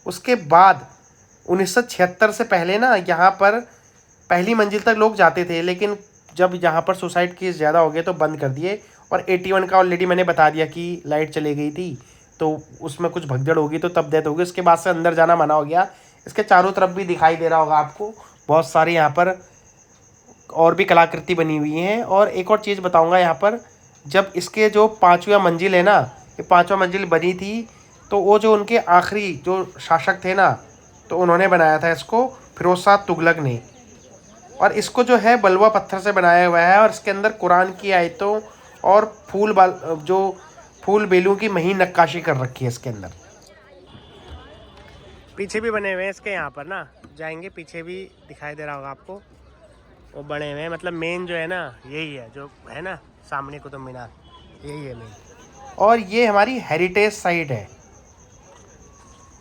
उसके बाद 1976 से पहले ना यहाँ पर पहली मंजिल तक लोग जाते थे, लेकिन जब यहाँ पर सुसाइड केस ज़्यादा हो गए तो बंद कर दिए। और 81 का ऑलरेडी मैंने बता दिया कि लाइट चली गई थी तो उसमें कुछ भगदड़ होगी तो तब डेथ होगी। उसके बाद से अंदर जाना मना हो गया। इसके चारों तरफ भी दिखाई दे रहा होगा आपको बहुत सारे यहाँ पर और भी कलाकृति बनी हुई हैं। और एक और चीज़ बताऊँगा, यहाँ पर जब इसके जो 5वां मंजिल है ना, ये 5वां मंजिल बनी थी तो वो जो उनके आखिरी जो शासक थे ना, तो उन्होंने बनाया था इसको, फिरोज शाह तुगलक ने। और इसको जो है बलुआ पत्थर से बनाया हुआ है और इसके अंदर कुरान की आयतों और फूल बेलों की महीन नक्काशी कर रखी है इसके अंदर। पीछे भी बने हुए हैं इसके, यहाँ पर ना जाएंगे पीछे भी दिखाई दे रहा होगा आपको, वो बने हुए हैं। मतलब मेन जो है ना यही है, जो है ना सामने कुतुब मीनार, यही है मेन। और ये हमारी हेरिटेज साइट है।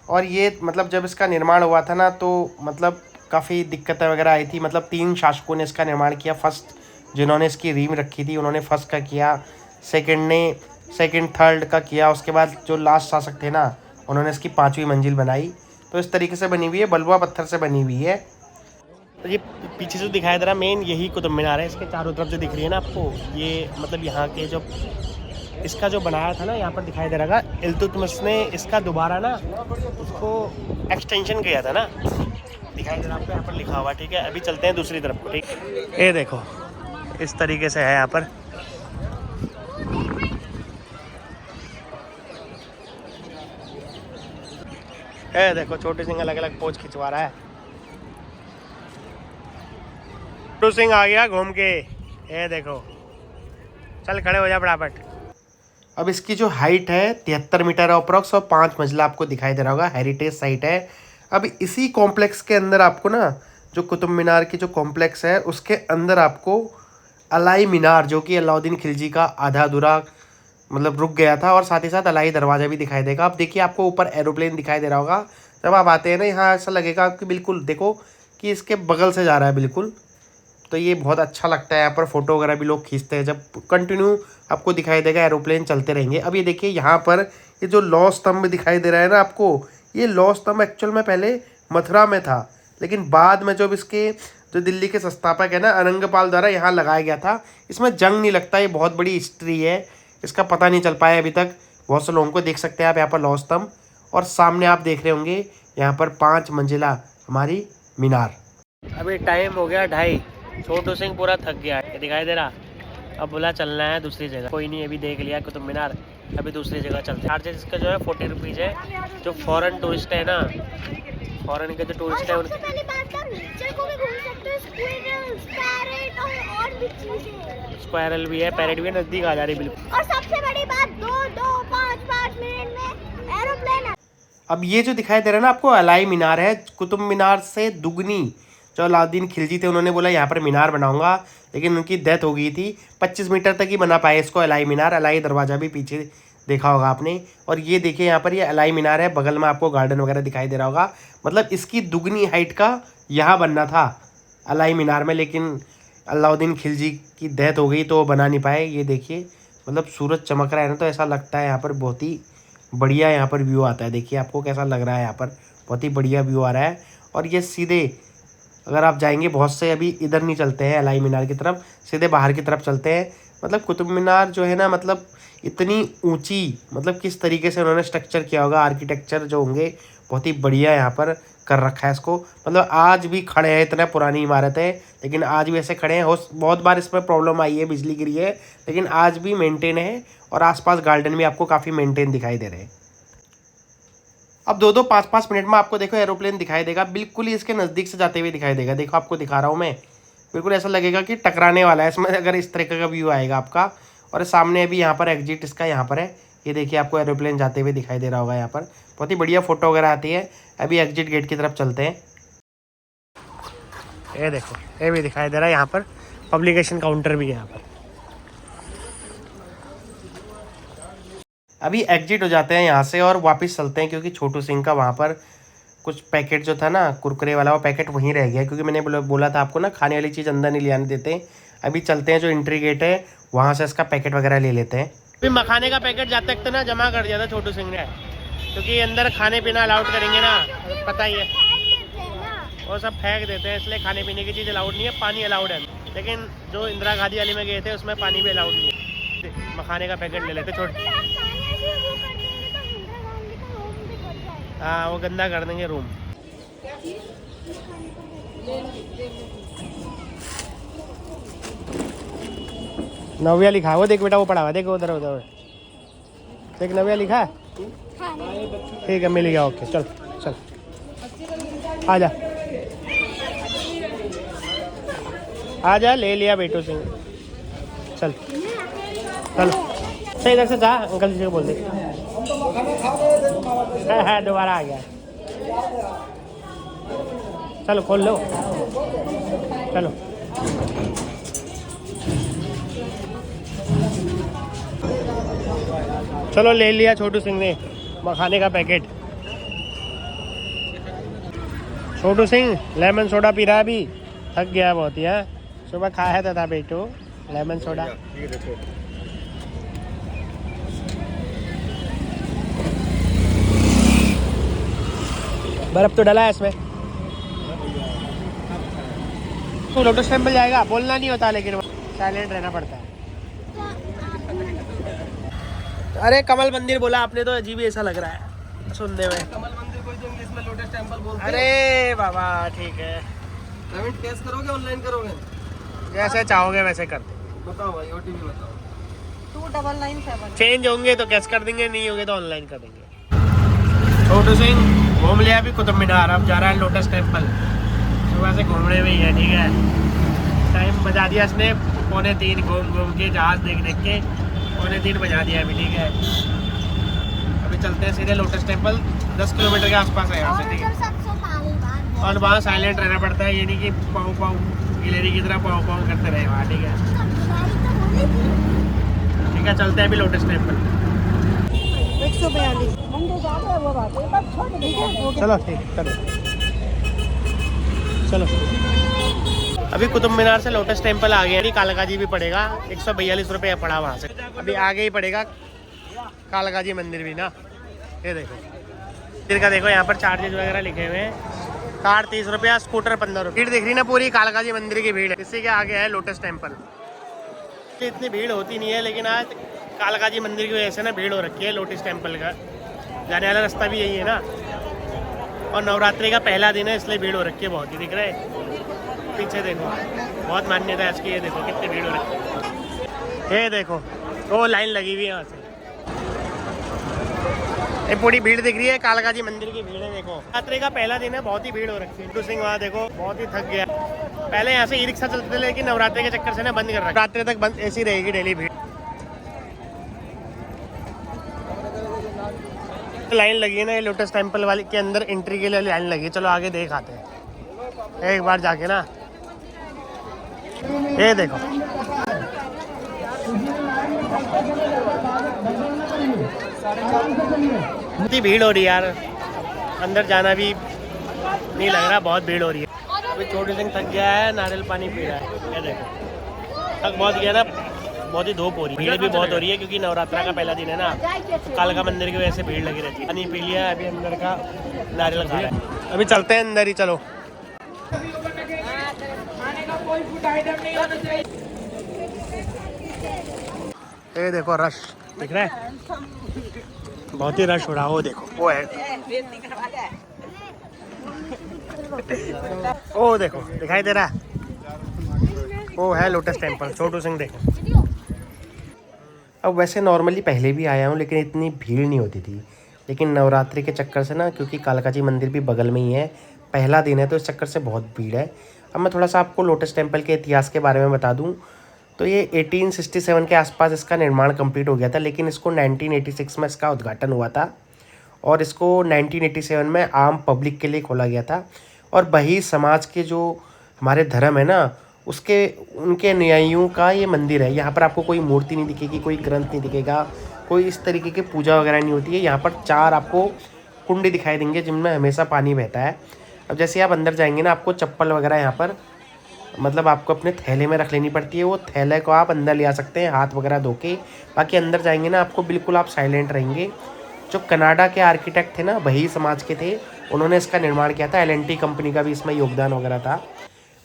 और ये मतलब जब इसका निर्माण हुआ था ना तो मतलब काफ़ी दिक्कतें वगैरह आई थी। मतलब 3 शासकों ने इसका निर्माण किया। फर्स्ट जिन्होंने इसकी रीम रखी थी उन्होंने फर्स्ट का किया, सेकंड थर्ड का किया, उसके बाद जो लास्ट शासक थे ना उन्होंने इसकी 5वीं मंजिल बनाई। तो इस तरीके से बनी हुई है, बलुआ पत्थर से बनी हुई है। तो ये पीछे से दिखाई दे रहा मेन यही कुतुब मीनार है। इसके चारों तरफ जो दिख रही है ना आपको, ये मतलब यहाँ के जो इसका जो बनाया था ना, यहाँ पर दिखाई दे रहा है इल्तुतमिश ने इसका दोबारा ना उसको एक्सटेंशन किया था ना, दिखाई दे रहा है आपको यहाँ पर लिखा हुआ। ठीक है, अभी चलते हैं दूसरी तरफ को। ठीक, ये देखो इस तरीके से है यहाँ पर। ये देखो छोटे सिंह अलग अलग पोज खिंचवा रहा है। छोटू सिंह आ गया घूम के, ये देखो, चल खड़े हो जा फटाफट। अब इसकी जो हाइट है 73 मीटर अप्रॉक्स और 5 मंजिला आपको दिखाई दे रहा होगा। हेरिटेज साइट है। अब इसी कॉम्प्लेक्स के अंदर आपको ना जो कुतुब मीनार की जो कॉम्प्लेक्स है उसके अंदर आपको अलाई मीनार, जो कि अलाउद्दीन खिलजी का आधा अधूरा मतलब रुक गया था, और साथ ही साथ अलाई दरवाज़ा भी दिखाई देगा। अब देखिए आपको ऊपर एरोप्लेन दिखाई दे रहा होगा। जब आप आते हैं ना यहाँ ऐसा लगेगा आपको बिल्कुल देखो कि इसके बगल से जा रहा है बिल्कुल। तो ये बहुत अच्छा लगता है। यहाँ पर फ़ोटो वगैरह भी लोग खींचते हैं। जब कंटिन्यू आपको दिखाई देगा एरोप्लेन चलते रहेंगे। अब ये देखिए यहाँ पर ये जो लौह स्तंभ दिखाई दे रहा है ना आपको, ये लौह स्तंभ एक्चुअल में पहले मथुरा में था, लेकिन बाद में जब इसके जो दिल्ली के संस्थापक है ना अनंगपाल द्वारा यहाँ लगाया गया था। इसमें जंग नहीं लगता, ये बहुत बड़ी हिस्ट्री है, इसका पता नहीं चल पाया अभी तक बहुत से लोगों को। देख सकते हैं आप यहाँ पर लौह स्तंभ, और सामने आप देख रहे होंगे यहाँ पर 5 मंजिला हमारी मीनार। अभी टाइम हो गया 2:30। छोटू सिंह पूरा थक गया है, दिखाई दे रहा। अब बोला चलना है दूसरी जगह। कोई नहीं, अभी देख लिया कुतुब मीनार, अभी दूसरी जगह चलते हैं। चार्जेस इसका जो है 40 रुपीज़ है। जो फॉरेन टूरिस्ट है ना, फॉरेन के जो टूरिस्ट है उनके पहली बात तो नेचर को भी घूम सकते हो, स्क्विरल्स, पैरेट और भी चीजें। स्क्वायरल भी है, पैरेट भी है, नज़दीक आ जा रही बिल्कुल। और सबसे बड़ी बात 5 मिनट में एरोप्लेन है। अब ये जो दिखाई दे रहा है ना आपको अलाई मीनार है। कुतुब मीनार से दुगनी जो अलाउद्दीन खिलजी थे उन्होंने बोला यहाँ पर मीनार बनाऊंगा, लेकिन उनकी डेथ हो गई थी। 25 मीटर तक ही बना पाए इसको अलाई मीनार। अलाई दरवाज़ा भी पीछे देखा होगा आपने। और ये देखिए यहाँ पर ये अलाई मीनार है, बगल में आपको गार्डन वगैरह दिखाई दे रहा होगा। मतलब इसकी दुगनी हाइट का यहाँ बनना था अलाई मीनार में, लेकिन अलाउद्दीन खिलजी की डेथ हो गई तो वो बना नहीं पाए। ये देखिए मतलब सूरज चमक रहा है ना, तो ऐसा लगता है यहाँ पर बहुत ही बढ़िया यहाँ पर व्यू आता है। देखिए आपको कैसा लग रहा है, यहाँ पर बहुत ही बढ़िया व्यू आ रहा है। और ये सीधे अगर आप जाएंगे, बहुत से अभी इधर नहीं चलते हैं अलाई मीनार की तरफ, सीधे बाहर की तरफ चलते हैं। मतलब कुतुब मीनार जो है ना, मतलब इतनी ऊंची, मतलब किस तरीके से उन्होंने स्ट्रक्चर किया होगा, आर्किटेक्चर जो होंगे बहुत ही बढ़िया यहाँ पर कर रखा है इसको। मतलब आज भी खड़े हैं, इतना पुरानी इमारत है लेकिन आज भी ऐसे खड़े हैं। बहुत बार इसमें प्रॉब्लम आई है, बिजली गिरी है, लेकिन आज भी मेंटेन है। और आसपास गार्डन भी आपको काफ़ी मेंटेन दिखाई दे रहे हैं। अब 2-2 5-5 मिनट में आपको देखो एरोप्लेन दिखाई देगा, बिल्कुल ही इसके नज़दीक से जाते हुए दिखाई देगा। देखो आपको दिखा रहा हूँ मैं, बिल्कुल ऐसा लगेगा कि टकराने वाला है इसमें, अगर इस तरीके का व्यू आएगा आपका। और सामने अभी यहाँ पर एग्जिट इसका यहाँ पर है, ये देखिए आपको एरोप्लेन जाते हुए दिखाई दे रहा होगा यहाँ पर। बहुत ही बढ़िया फोटो वगैरह आती है। अभी एग्जिट गेट की तरफ चलते हैं। ये देखो ये भी दिखाई दे रहा है, यहाँ पर पब्लिकेशन काउंटर भी है यहाँ पर। अभी एग्जिट हो जाते हैं यहाँ से और वापस चलते हैं, क्योंकि छोटू सिंह का वहाँ पर कुछ पैकेट जो था ना कुरकुरे वाला, वो पैकेट वहीं रह गया, क्योंकि मैंने बोला था आपको ना खाने वाली चीज़ अंदर नहीं ले आने देते। अभी चलते हैं जो एंट्री गेट है वहाँ से इसका पैकेट वगैरह ले लेते हैं। अभी मखाने का पैकेट जाते तक तो ना जमा कर दिया था छोटू सिंह ने, क्योंकि अंदर खाने पीना अलाउड करेंगे ना, पता ही है वो सब फेंक देते हैं, इसलिए खाने पीने की चीज़ अलाउड नहीं है। पानी अलाउड है, लेकिन जो इंदिरा गांधी वाली में गए थे उसमें पानी भी अलाउड नहीं है। मखाने का पैकेट ले लेते छोटे, हाँ वो गंदा कर देंगे रूम। नव्या लिखा है वो, देख बेटा वो पढ़ा हुआ, देख उधर उधर देख, नव्या लिखा है। ठीक है मिल गया, ओके चल चल आजा आजा, ले लिया बेटू सिंह, चल चल सही इधर से जा, अंकल जी को बोल दे। है दोबारा आ गया, चलो खोल लो, चलो चलो ले लिया छोटू सिंह ने मखाने का पैकेट। छोटू सिंह लेमन सोडा पी रहा है अभी, थक गया बहुत ही है, सुबह खाया था बेटू लेमन सोडा। बर्फ तो डला है इसमें। तो लोटस टेम्पल जाएगा, बोलना नहीं होता लेकिन साइलेंट रहना पड़ता है। अरे कमल मंदिर बोला आपने तो अजीब ही ऐसा लग रहा है सुनने में। कमल मंदिर कोई तो इंग्लिश में लोटस टेम्पल बोलते हैं। अरे बाबा ठीक है, पेमेंट कैश करोगे ऑनलाइन करोगे? जैसे चाहोगे वैसे कर दो। बताओ भाई ओटीपी बताओ। 2997। चेंज होंगे तो कैश कर देंगे, नहीं होंगे तो ऑनलाइन कर देंगे। छोटू सिंह घूम लिया अभी कुतुब मीनार, अब जा रहा है लोटस टेम्पल। सुबह से घूमने में ही है, ठीक है। टाइम बजा दिया इसने 2:45 घूम घूम के, जहाज देख देख के 2:45 बजा दिया अभी, ठीक है। अभी चलते हैं सीधे लोटस टेम्पल, 10 किलोमीटर के आसपास है यहाँ से, ठीक है। सबसे पहली बात और वहाँ साइलेंट रहना पड़ता है, ये नहीं कि पाँव पाँव गिलेरी की तरह पाँव पाँव करते रहे वहाँ, ठीक है। ठीक है चलते हैं अभी लोटस टेम्पल। 142। चलो ठीक चलो चलो। अभी कुतुब मीनार से लोटस टेम्पल आ गया, कालका जी भी पड़ेगा, 142 रुपये पड़ा वहाँ से। अभी आगे ही पड़ेगा कालका जी मंदिर भी ना, ये देखो मंदिर का देखो यहाँ पर चार्जेस वगैरह लिखे हुए हैं। कार 30 रुपया, स्कूटर 15 रुपये। भीड़ दिख रही ना पूरी कालका जी मंदिर की भीड़ है। इसी के आगे है लोटस टेम्पल। इतनी भीड़ होती नहीं है, लेकिन आज कालका जी मंदिर की वजह से ना भीड़ हो रखी है। लोटस टेम्पल का जाने वाला रास्ता भी यही है ना, और नवरात्रि का पहला दिन है इसलिए भीड़ हो रखी है बहुत ही। दिख रहा है पीछे देखो, बहुत मान्यता है इसकी। ये देखो कितनी भीड़ हो रखी है, ये देखो वो लाइन लगी हुई है यहाँ से, ये पूरी भीड़ दिख रही है, कालका जी मंदिर की भीड़ है। देखो नवरात्रि का पहला दिन है, बहुत ही भीड़ हो रखी है। छोटू सिंह वहाँ देखो बहुत ही थक गया। पहले यहाँ से ई रिक्शा चलते थे, लेकिन नवरात्रि के चक्कर से ना बंद कर रखा है। रात्रि तक बंद ऐसी रहेगी डेली भीड़। लाइन लगी है ना ये लोटस टेम्पल वाले के अंदर एंट्री के लिए लाइन लगी। चलो आगे देख आते हैं एक बार जाके ना, ये देखो इतनी भीड़ हो रही है यार, अंदर जाना भी नहीं लग रहा, बहुत भीड़ हो रही है। अभी छोटू सिंह थक गया है, नारियल पानी पी रहा है। ये देखो थक बहुत गया ना, बहुत ही धूप हो रही है, भीड़ भी बहुत हो रही है, क्योंकि नवरात्रा का पहला दिन है ना, कालका मंदिर की वजह से भीड़ लगी रहती है। पानी पी लिया, अभी अंदर का नारियल खा रहा है। अभी चलते हैं अंदर ही, चलो। ये देखो रश दिख रहा है, बहुत ही रश हो रहा है। वो देखो वो है, वो देखो दिखाई दे रहा है, वो है लोटस टेम्पल। छोटू सिंह देखो। अब वैसे नॉर्मली पहले भी आया हूँ, लेकिन इतनी भीड़ नहीं होती थी। लेकिन नवरात्रि के चक्कर से ना, क्योंकि कालका जी मंदिर भी बगल में ही है, पहला दिन है, तो इस चक्कर से बहुत भीड़ है। अब मैं थोड़ा सा आपको लोटस टेम्पल के इतिहास के बारे में बता दूं तो ये 1867 के आसपास इसका निर्माण कंप्लीट हो गया था, लेकिन इसको 1986 में इसका उद्घाटन हुआ था और इसको 1987 में आम पब्लिक के लिए खोला गया था। और बही समाज के जो हमारे धर्म है ना, उनके अनुयायियों का ये मंदिर है। यहाँ पर आपको कोई मूर्ति नहीं दिखेगी, कोई ग्रंथ नहीं दिखेगा, कोई इस तरीके की पूजा वगैरह नहीं होती है। यहाँ पर 4 आपको कुंडी दिखाई देंगे जिनमें हमेशा पानी बहता है। अब जैसे आप अंदर जाएंगे ना, आपको चप्पल वगैरह यहाँ पर मतलब आपको अपने थैले में रख लेनी पड़ती है। वो थैले को आप अंदर ले आ सकते हैं हाथ वगैरह धो के। बाकी अंदर जाएंगे ना, आपको बिल्कुल आप साइलेंट रहेंगे। जो कनाडा के आर्किटेक्ट थे ना, बही समाज के थे, उन्होंने इसका निर्माण किया था। L&T कंपनी का भी इसमें योगदान वगैरह था।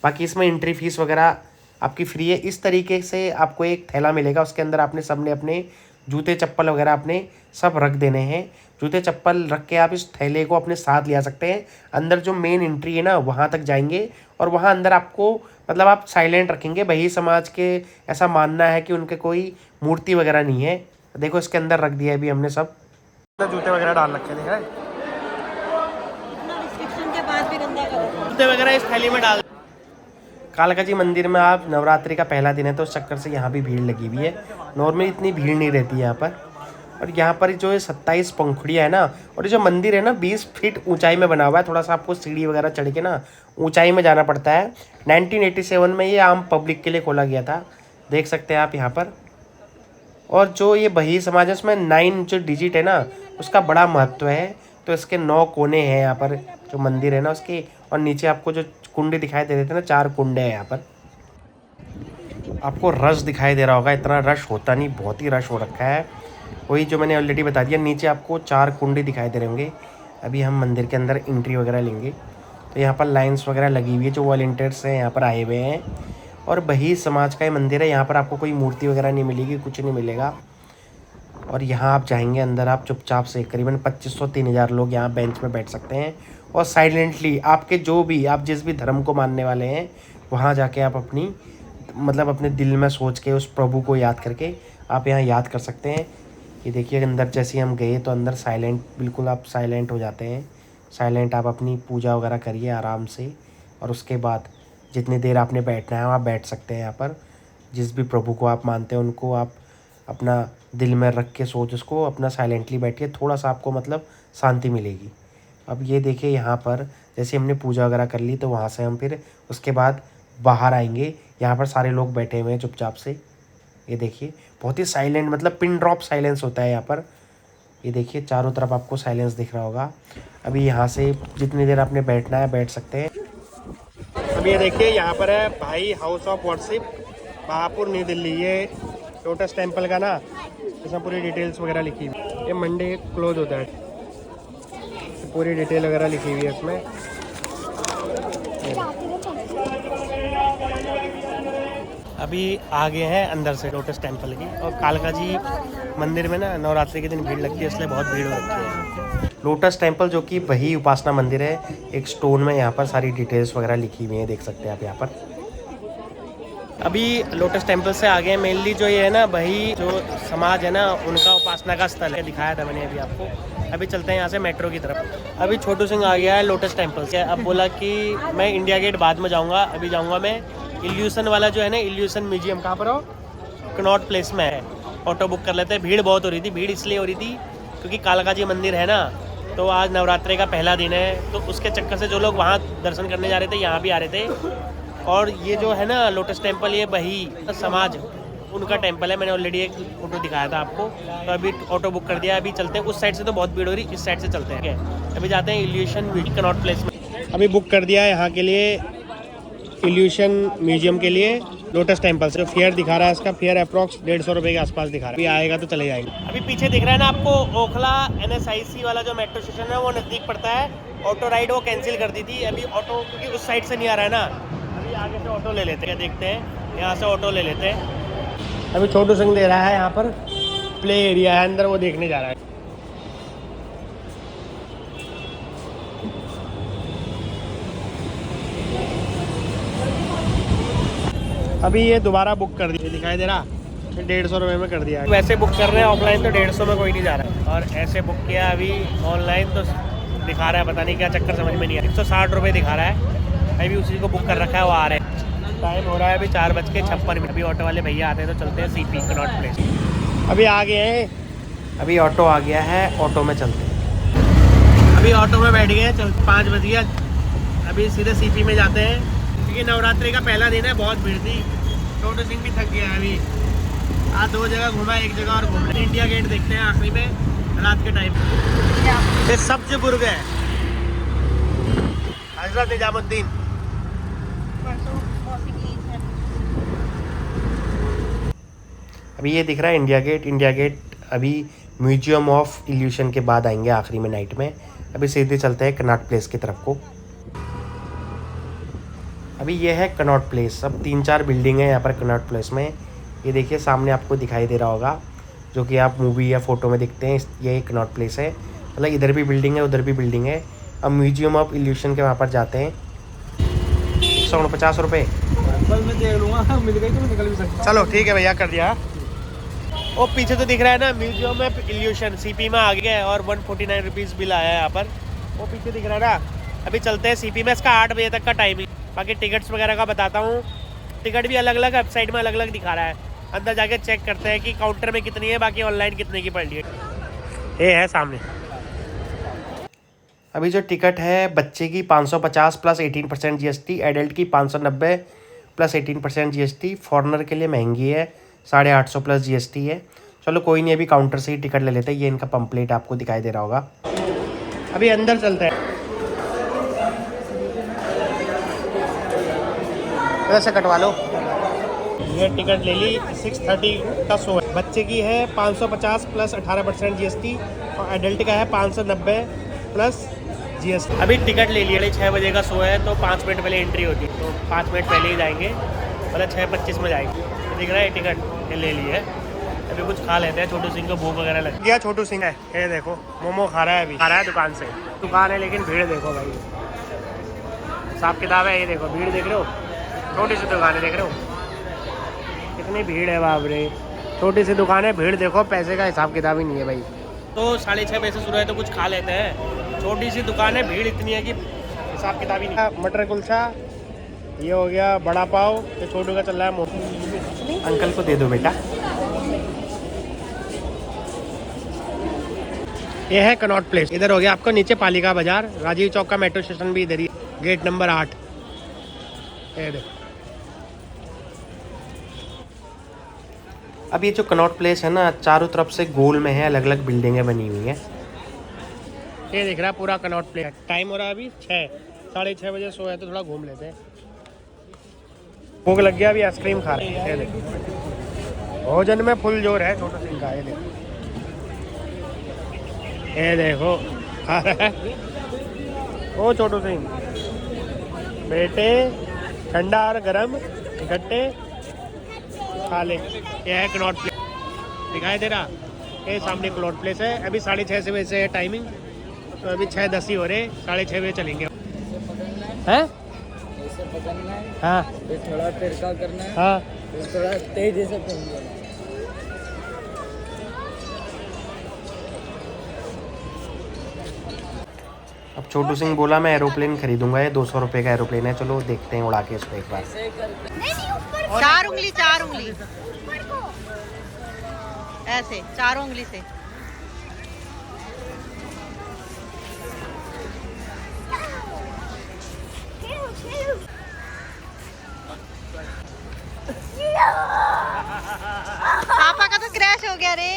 बाकी इसमें एंट्री फीस वगैरह आपकी फ्री है। इस तरीके से आपको एक थैला मिलेगा, उसके अंदर आपने सबने अपने जूते चप्पल वगैरह अपने सब रख देने हैं। जूते चप्पल रख के आप इस थैले को अपने साथ ले आ सकते हैं। अंदर जो मेन एंट्री है ना, वहाँ तक जाएंगे और वहाँ अंदर आपको मतलब आप साइलेंट रखेंगे। बही समाज के ऐसा मानना है कि उनके कोई मूर्ति वगैरह नहीं है। देखो इसके अंदर रख दिया है अभी हमने सब जूते वगैरह डाल रखे, देखा है रिस्ट्रिक्शन के बाद भी गंदा करो। जूते वगैरह इस थैली में डाल। कालका जी मंदिर में आप नवरात्रि का पहला दिन है तो उस चक्कर से यहाँ भी भीड़ लगी हुई है। नॉर्मली इतनी भीड़ नहीं रहती है यहाँ पर। और यहाँ पर जो 27 पंखुड़ियाँ है ना, और ये जो मंदिर है ना 20 फीट ऊंचाई में बना हुआ है। थोड़ा सा आपको सीढ़ी वगैरह चढ़ के ना ऊंचाई में जाना पड़ता है। 1987 में ये आम पब्लिक के लिए खोला गया था, देख सकते हैं आप यहाँ पर। और जो ये बही समाज है उसमें 9 जो डिजिट है ना, उसका बड़ा महत्व है। तो इसके 9 कोने हैं यहाँ पर जो मंदिर है ना उसके। और नीचे आपको जो कुंडे दिखाई दे रहे थे ना, 4 कुंडे हैं यहाँ पर। आपको रश दिखाई दे रहा होगा, इतना रश होता नहीं, बहुत ही रश हो रखा है। वही जो मैंने ऑलरेडी बता दिया, नीचे आपको 4 कुंडे दिखाई दे रहे होंगे। अभी हम मंदिर के अंदर एंट्री वगैरह लेंगे तो यहाँ पर लाइन्स वगैरह लगी हुई है। जो वॉलंटियर्स हैं यहाँ पर आए हुए हैं। और बही समाज का ये मंदिर है। यहाँ पर आपको कोई मूर्ति वगैरह नहीं मिलेगी, कुछ नहीं मिलेगा। और यहाँ आप जाएंगे अंदर, आप चुपचाप से करीबन 2500-3000 लोग यहाँ बेंच में बैठ सकते हैं। और साइलेंटली आपके जो भी आप जिस भी धर्म को मानने वाले हैं, वहाँ जाके आप अपनी मतलब अपने दिल में सोच के उस प्रभु को याद करके आप यहाँ याद कर सकते हैं। ये देखिए अंदर जैसे हम गए तो अंदर साइलेंट, बिल्कुल आप साइलेंट हो जाते हैं। साइलेंट आप अपनी पूजा वगैरह करिए आराम से। और उसके बाद जितनी देर आपने बैठना है आप बैठ सकते हैं यहाँ पर। जिस भी प्रभु को आप मानते हैं उनको आप अपना दिल में रख के सोच उसको अपना साइलेंटली बैठिए। थोड़ा सा आपको मतलब शांति मिलेगी। अब ये देखिए यहाँ पर जैसे हमने पूजा वगैरह कर ली तो वहाँ से हम फिर उसके बाद बाहर आएंगे। यहाँ पर सारे लोग बैठे हुए हैं चुपचाप से। ये देखिए बहुत ही साइलेंट, मतलब पिन ड्रॉप साइलेंस होता है यहाँ पर। ये देखिए चारों तरफ आपको साइलेंस दिख रहा होगा। अभी यहाँ से जितनी देर आपने बैठना है बैठ सकते हैं। अब ये देखिए यहाँ पर है भाई house of worship, Bahapur, new Delhi. ये लोटस टेम्पल का ना, इसमें पूरी डिटेल्स वगैरह लिखी हुई है। ये मंडे क्लोज होता है, पूरी डिटेल वगैरह लिखी हुई है इसमें। अभी आगे हैं अंदर से लोटस टेम्पल की। और कालका जी मंदिर में ना नवरात्रि के दिन भीड़ लगती है, इसलिए बहुत भीड़ हो रखी है। लोटस टेम्पल जो कि बही उपासना मंदिर है, एक स्टोन में यहाँ पर सारी डिटेल्स वगैरह लिखी हुई हैं, देख सकते हैं आप यहाँ पर। अभी लोटस टेम्पल से आगे मेनली जो ये है ना बही जो समाज है ना, उनका उपासना का स्थल है, दिखाया था मैंने अभी आपको। अभी चलते हैं यहाँ से मेट्रो की तरफ। अभी छोटू सिंह आ गया है लोटस टेम्पल से। अब बोला कि मैं इंडिया गेट बाद में जाऊँगा, अभी जाऊँगा मैं इल्यूशन वाला जो है ना, इल्यूशन म्यूजियम। कहाँ पर हो? कनॉट प्लेस में है। ऑटो बुक कर लेते हैं। भीड़ बहुत हो रही थी। भीड़ इसलिए हो रही थी क्योंकि कालका जी मंदिर है ना, तो आज नवरात्रि का पहला दिन है, तो उसके चक्कर से जो लोग वहाँ दर्शन करने जा रहे थे यहाँ भी आ रहे थे। और ये जो है ना लोटस टेम्पल, ये बही समाज उनका टेम्पल है। मैंने ऑलरेडी एक फोटो दिखाया था आपको। तो अभी ऑटो बुक कर दिया, अभी चलते हैं। उस साइड से तो बहुत भीड़ हो रही, इस साइड से चलते हैं। अभी जाते हैं इल्यूशन म्यूजियम कनॉट प्लेस में। अभी बुक कर दिया है यहाँ के लिए, इल्यूशन म्यूजियम के लिए लोटस टेम्पल से। जो फेयर दिखा रहा है इसका फेयर अप्रॉक्स 150 रुपये के आसपास दिखा रहा है। अभी आएगा तो चले जाएंगे। अभी पीछे दिख रहा है ना आपको ओखला NSIC वाला जो मेट्रो स्टेशन है, वो नज़दीक पड़ता है। ऑटो राइड वो कैंसिल कर दी थी। अभी ऑटो क्योंकि उस साइड से नहीं आ रहा है ना, अभी आगे से ऑटो ले लेते हैं। देखते हैं यहाँ से ऑटो ले लेते हैं। अभी छोटू सिंह दे रहा है यहाँ पर प्ले एरिया है अंदर, वो देखने जा रहा है। अभी ये दोबारा बुक कर दिया, दिखाई दे रहा 150 रुपये में कर दिया। वैसे बुक कर रहे हैं ऑफलाइन तो 150 में कोई नहीं जा रहा है, और ऐसे बुक किया अभी ऑनलाइन तो दिखा रहा है पता नहीं क्या चक्कर, समझ में नहीं आ रहा। 160 रुपये दिखा रहा है। अभी उसी को बुक कर रखा है, वो आ रहे हैं। टाइम हो रहा है अभी 4:56। अभी ऑटो वाले भैया आते हैं तो चलते हैं CP कनॉट प्लेस। अभी आ गए हैं, अभी ऑटो आ गया है, ऑटो में चलते हैं। अभी ऑटो में बैठ गए, चल 5 बज गया। अभी सीधे CP में जाते हैं क्योंकि नवरात्रि का पहला दिन है, बहुत भीड़ थी। छोटू सिंह भी थक गया है। अभी आज 2 जगह घूमा, एक जगह और घूम रहे। इंडिया गेट देखते हैं आखिरी में रात के टाइम। ये सब्ज बुर्ग है, हजरत निजामुद्दीन। अभी ये दिख रहा है इंडिया गेट। इंडिया गेट अभी म्यूजियम ऑफ इल्यूशन के बाद आएंगे आखिरी में नाइट में। अभी सीधे चलते हैं कनॉट प्लेस की तरफ को। अभी ये है कनॉट प्लेस। अब 3-4 बिल्डिंग है यहाँ पर कनॉट प्लेस में। ये देखिए सामने आपको दिखाई दे रहा होगा, जो कि आप मूवी या फोटो में दिखते हैं। ये कनॉट प्लेस है, मतलब इधर भी बिल्डिंग है उधर भी बिल्डिंग है। अब म्यूजियम ऑफ इल्यूशन के वहाँ पर जाते हैं। 149 रुपये। मैं देख लूँगा, मिल गई तो निकल भी सकता। चलो ठीक है भैया, कर दिया। वो पीछे तो दिख रहा है ना म्यूजियम ऑफ इल्यूशन, CP में आ गया है और 149 रुपीज़ बिल आया है यहाँ पर। वो पीछे दिख रहा है ना। अभी चलते हैं CP में। इसका 8 बजे तक का टाइमिंग। बाकी टिकट्स वगैरह का बताता हूँ। टिकट भी अलग अलग वेबसाइट में अलग अलग दिखा रहा है। अंदर जाके चेक करते हैं कि काउंटर में कितनी है, बाकी ऑनलाइन कितने की पड़ रही है। ये है सामने। अभी जो टिकट है बच्चे की 550 प्लस 18% GST, एडल्ट की 590 प्लस 18% GST, फॉरनर के लिए महंगी है 850 प्लस GST है। चलो कोई नहीं, अभी काउंटर से ही टिकट ले लेते हैं। ये इनका पम्पलेट आपको दिखाई दे रहा होगा। अभी अंदर चलते हैं, ऐसे कटवा लो। ये टिकट ले ली, 6:30 का शो है। बच्चे की है 550 प्लस 18% GST, और एडल्ट का है 590 प्लस GST। अभी टिकट ले लिया। 6 बजे का शो है तो 5 मिनट पहले एंट्री होती है, तो 5 मिनट पहले ही जाएंगे, मतलब 6:25 में जाएंगे। दिख रहा है टिकट ये ले ली है। अभी कुछ खा लेते हैं, छोटू सिंह को भूख वगैरह लग गया। छोटू सिंह है, ये देखो मोमो खा रहा है। अभी खा रहा है दुकान से। दुकान है लेकिन भीड़ देखो भाई, हिसाब किताब है। ये देखो भीड़ देख रहे हो, छोटी सी दुकान है, देख रहे हो कितनी भीड़ है। बाप रे, छोटी सी दुकान है, भीड़ देखो, पैसे का हिसाब किताब ही नहीं है भाई। तो 6:30 बजे से शुरू है तो कुछ खा लेते हैं। छोटी सी दुकान है, भीड़ इतनी है कि हिसाब किताब ही नहीं। मटर कुलचा ये हो गया, बड़ा पाव। तो छोटू का चल रहा है मोमो। अंकल को दे दो बेटा। ये है कनॉट प्लेस। इधर हो गया आपको नीचे पालिका बाजार, राजीव चौक का मेट्रो स्टेशन भी इधर ही, गेट नंबर 8। ये देखो। अब ये जो कनॉट प्लेस है ना, चारों तरफ से गोल में है, अलग अलग बिल्डिंगें बनी हुई हैं। ये दिख रहा है पूरा कनॉट प्लेस। टाइम हो रहा है अभी 6, 6:30 बजे सो है तो थोड़ा घूम लेते हैं। भूख लग गया, अभी आइसक्रीम खा रहे हैं। ये देखो भोजन में फुल जोर है छोटू सिंह का। ये देखो खा रहा है। ओ छोटू सिंह बेटे, ठंडा और गरम इकट्ठे खा ले। ये है कनॉट प्लेस, दिखाई दे रहा। ये सामने कनॉट प्लेस है। अभी 6:30 बजे से है टाइमिंग, तो अभी 6:10 ही हो रहे, 6:30 बजे चलेंगे। हैं? हाँ थोड़ा तिरका करना है। हाँ थोड़ा तेजी से करना है। अब छोटू सिंह बोला मैं एरोप्लेन खरीदूंगा। ये 200 रुपये का एरोप्लेन है। चलो देखते हैं उड़ा के इसको एक बार। चार उंगली ऐसे 4 उंगली से। पापा का तो क्रैश हो गया रे,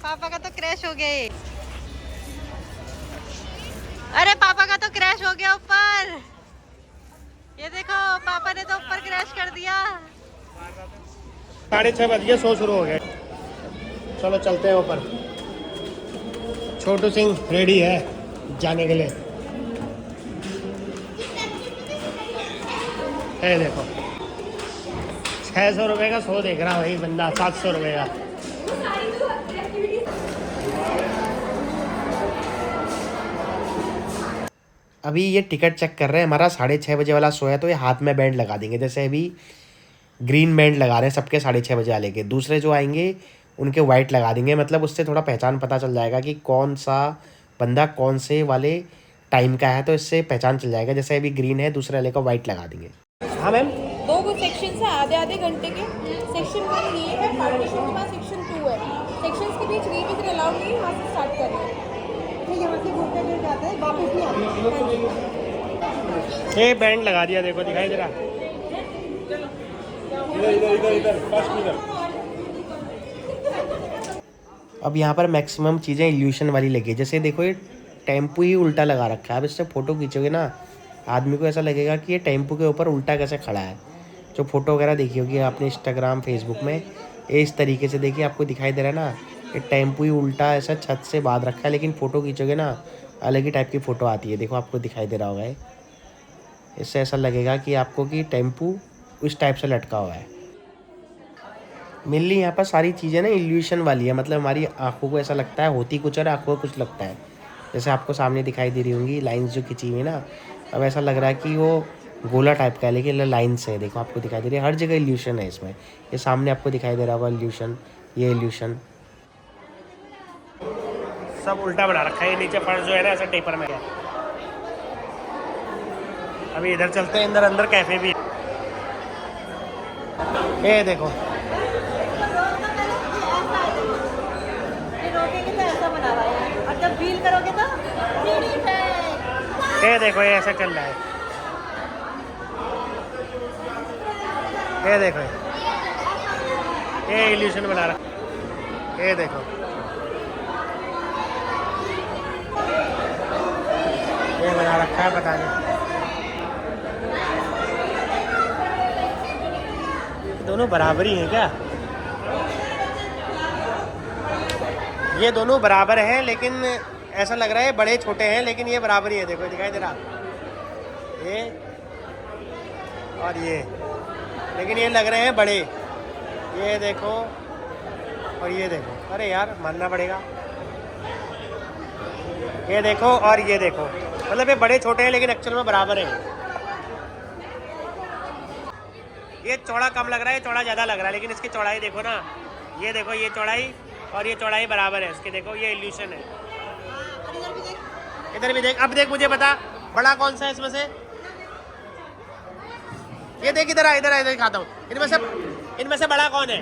पापा का तो क्रैश हो गया। अरे पापा का तो क्रैश हो गया ऊपर। ये देखो पापा ने तो ऊपर क्रैश कर दिया। 6:30 बज गए, शो शुरू हो गया। चलो चलते हैं ऊपर। छोटू सिंह रेडी है जाने के लिए। ये देखो 600 रुपये का शो देख रहा भाई बंदा, 700 रुपये का। अभी ये टिकट चेक कर रहे हैं। हमारा 6:30 बजे वाला शो है तो ये हाथ में बैंड लगा देंगे। जैसे अभी ग्रीन बैंड लगा रहे हैं सबके 6:30 बजे वाले के। दूसरे जो आएंगे उनके वाइट लगा देंगे, मतलब उससे थोड़ा पहचान पता चल जाएगा कि कौन सा बंदा कौन से वाले टाइम का है, तो इससे पहचान चल जाएगा। जैसे अभी ग्रीन है, दूसरे वाले का वाइट लगा देंगे। हाँ मैम, 2 सेक्शन है आधे आधे घंटे के। सेक्शन 1 ये है, पार्टीशन के बाद सेक्शन 2 है। सेक्शंस के बीच रिवीजन अलाउड नहीं है, वहाँ से स्टार्ट कर रहे हैं। यहाँ से घूमते हुए जाते हैं, वापस नहीं आते। ये बैंड लगा दिया, देखो दिखाई दे रहा। अब यहाँ पर मैक्सिमम चीज़ें इल्यूशन वाली लगी है। जैसे देखो ये टेम्पू ही उल्टा लगा रखा है। अब इससे फ़ोटो खींचोगे ना, आदमी को ऐसा लगेगा कि ये टेम्पू के ऊपर उल्टा कैसे खड़ा है। जो फ़ोटो वगैरह देखी होगी आपने इंस्टाग्राम फेसबुक में, ये इस तरीके से देखिए आपको दिखाई दे रहा है ना, ये टेम्पू ही उल्टा ऐसा छत से बांध रखा है। लेकिन फ़ोटो खींचोगे ना, अलग ही टाइप की फ़ोटो आती है। देखो आपको दिखाई दे रहा होगा, इससे ऐसा लगेगा कि आपको कि टेम्पू उस टाइप से लटका हुआ है। मेनली यहाँ पर सारी चीज़ें ना इल्यूशन वाली है, मतलब हमारी आंखों को ऐसा लगता है होती कुछ और आंखों को कुछ लगता है। जैसे आपको सामने दिखाई दे रही होंगी लाइंस जो खिंची हुई है ना, अब ऐसा लग रहा है कि वो गोला टाइप का है, लेकिन लाइन्स है। देखो आपको दिखाई दे रही है, हर जगह इल्यूशन है इसमें। ये सामने आपको दिखाई दे रहा होगा इल्यूशन, ये इल्यूशन सब उल्टा बना रखा है। ये नीचे फर्श जो है ना ऐसा टेपर में है। अभी इधर चलते हैं, अंदर कैफे भी है। ये देखो, और जब फील करोगे तो ये देखो ये ऐसा चल रहा है। ये देखो ये इल्यूशन बना रहा। ये देखो ये बना रखा है, पता नहीं। दोनों बराबर ही हैं क्या? ये दोनों बराबर हैं, लेकिन ऐसा लग रहा है बड़े छोटे हैं, लेकिन ये बराबर ही है। देखो दिखाई दे रहा ये और ये, लेकिन ये लग रहे हैं बड़े। ये देखो और ये देखो, अरे यार मानना पड़ेगा। ये देखो और ये देखो, मतलब ये बड़े छोटे हैं लेकिन एक्चुअल में बराबर हैं। ये चौड़ा कम लग रहा है, चौड़ा ज़्यादा लग रहा है, लेकिन इसकी चौड़ाई देखो ना। ये देखो ये चौड़ाई और ये चौड़ाई बराबर है इसके। देखो ये इल्यूशन है। इधर भी देख, अब देख मुझे बता बड़ा कौन सा है इसमें से। ये देख इधर आ, इधर दिखाता हूँ। इनमें से बड़ा कौन है?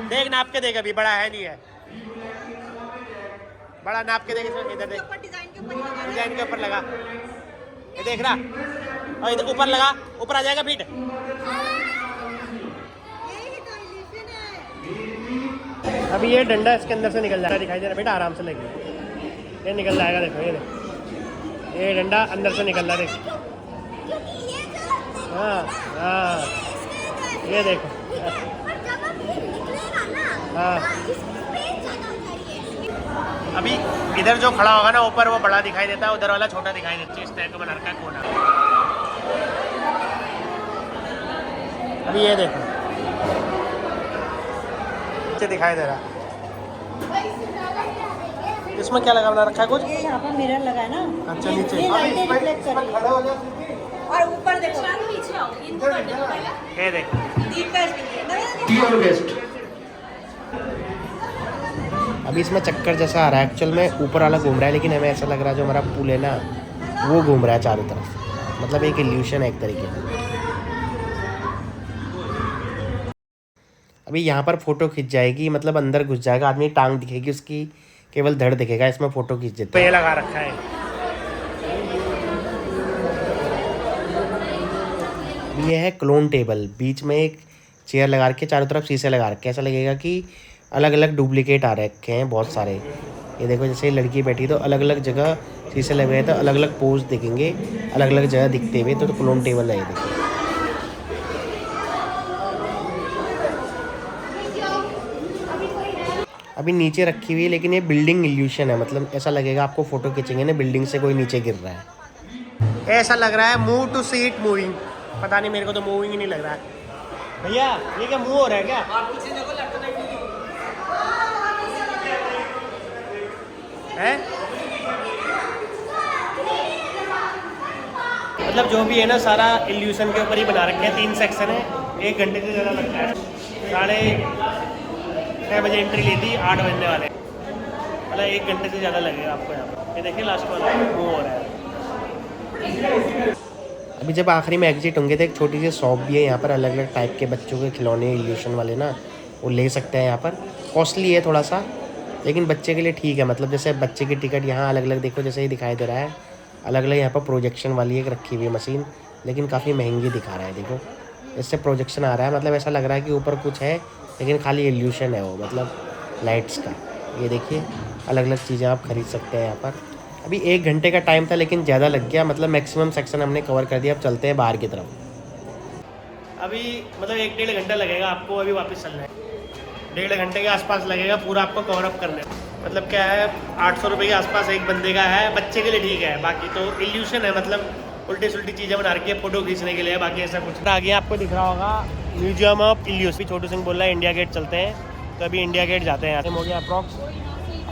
देख नाप के देख, अभी बड़ा है नहीं है। बड़ा नाप के देख इसमें, इधर देख डिजाइन के ऊपर लगा। ये देख रहा, और इधर ऊपर लगा, ऊपर आ जाएगा फिट। अभी ये डंडा इसके अंदर से निकल जाएगा, दिखाई दे रहा बेटा, आराम से लगे ये निकल जाएगा। देखो ये देखो, ये डंडा अंदर से निकल रहा है। देखो हाँ हाँ, ये देखो हाँ। अभी इधर जो खड़ा होगा ना ऊपर, वो बड़ा दिखाई देता है, उधर वाला छोटा दिखाई देता है। इस टाइप का बना रखा है कोना। अभी ये देखो दिखाई दे रहा। इसमें क्या लगा बना रखा है कुछ? ये यहाँ पर मिरर लगा है ना। अच्छा नीचे ये लाइटें रिफ्लेक्ट कर रही है। और ऊपर देखो, पीछे आओ, ये देखो दीप। अभी इसमें चक्कर जैसा आ रहा है, एक्चुअल में ऊपर वाला घूम रहा है, लेकिन हमें ऐसा लग रहा है जो हमारा पुल है ना वो घूम रहा है चारों तरफ। मतलब एक इल्यूशन है एक तरीके से। अभी यहाँ पर फोटो खिंच जाएगी, मतलब अंदर घुस जाएगा आदमी, टांग दिखेगी उसकी, केवल धड़ दिखेगा। इसमें फोटो खींच देते हैं। ये लगा रखा है। ये है क्लोन टेबल, बीच में एक चेयर लगा रखे, चारों तरफ शीशे लगा रखे। ऐसा लगेगा कि अलग अलग डुप्लीकेट आ रखे हैं बहुत सारे। ये देखो जैसे लड़की बैठी तो अलग अलग जगह शीशे लगे हैं, तो अलग अलग पोज दिखेंगे, अलग अलग जगह दिखते हुए। तो क्लोन टेबल है ये देखो। अभी नीचे रखी हुई है, लेकिन ये बिल्डिंग इल्यूशन है। मतलब ऐसा लगेगा आपको फोटो खींचेंगे ना, बिल्डिंग से कोई नीचे गिर रहा है। ऐसा लग रहा है मूव टू सीट मूविंग, पता नहीं मेरे को तो मूविंग ही नहीं लग रहा है। भैया ये क्या मूव हो रहा है क्या? है मतलब जो भी है ना सारा इल्यूशन के ऊपर ही बना रखे हैं। 3 सेक्शन है, 1 घंटे से ज़्यादा लगता है। 6:30 बजे एंट्री ली थी, 8 बजने वाले, मतलब 1 घंटे से ज़्यादा लगेगा आपको यहाँ पर। ये देखिए लास्ट वाला वो हो रहा है। अभी जब आखिरी में एग्जिट होंगे तो एक छोटी सी शॉप भी है यहाँ पर, अलग अलग टाइप के बच्चों के खिलौने इल्यूशन वाले ना, वो ले सकते हैं यहाँ पर। कॉस्टली है थोड़ा सा, लेकिन बच्चे के लिए ठीक है। मतलब जैसे बच्चे की टिकट यहाँ अलग अलग देखो, जैसे ही दिखाई दे रहा है अलग अलग यहाँ पर प्रोजेक्शन वाली एक रखी हुई है मशीन, लेकिन काफ़ी महंगी दिखा रहा है। देखो इससे प्रोजेक्शन आ रहा है, मतलब ऐसा लग रहा है कि ऊपर कुछ है लेकिन खाली इल्यूशन है वो, मतलब लाइट्स का। ये देखिए अलग अलग चीज़ें आप खरीद सकते हैं यहाँ पर। अभी 1 घंटे का टाइम था लेकिन ज़्यादा लग गया, मतलब मैक्सिमम सेक्शन हमने कवर कर दिया। अब चलते हैं बाहर की तरफ। अभी मतलब 1-1.5 घंटा लगेगा आपको अभी वापस चलना है। 1.5 घंटे के आसपास लगेगा पूरा आपको कवर अप करने। मतलब क्या है, 800 रुपये के आसपास एक बंदे का है, बच्चे के लिए ठीक है। बाकी तो इल्यूशन है, मतलब उल्टी सुल्टी चीज़ें बना रखी है फ़ोटो खींचने के लिए, बाकी ऐसा कुछ। आगे आपको दिख रहा होगा म्यूजियम ऑफ इल्यूशन। छोटू सिंह बोल रहा है इंडिया गेट चलते हैं, तो अभी इंडिया गेट जाते हैं। हो गया अप्रॉक्स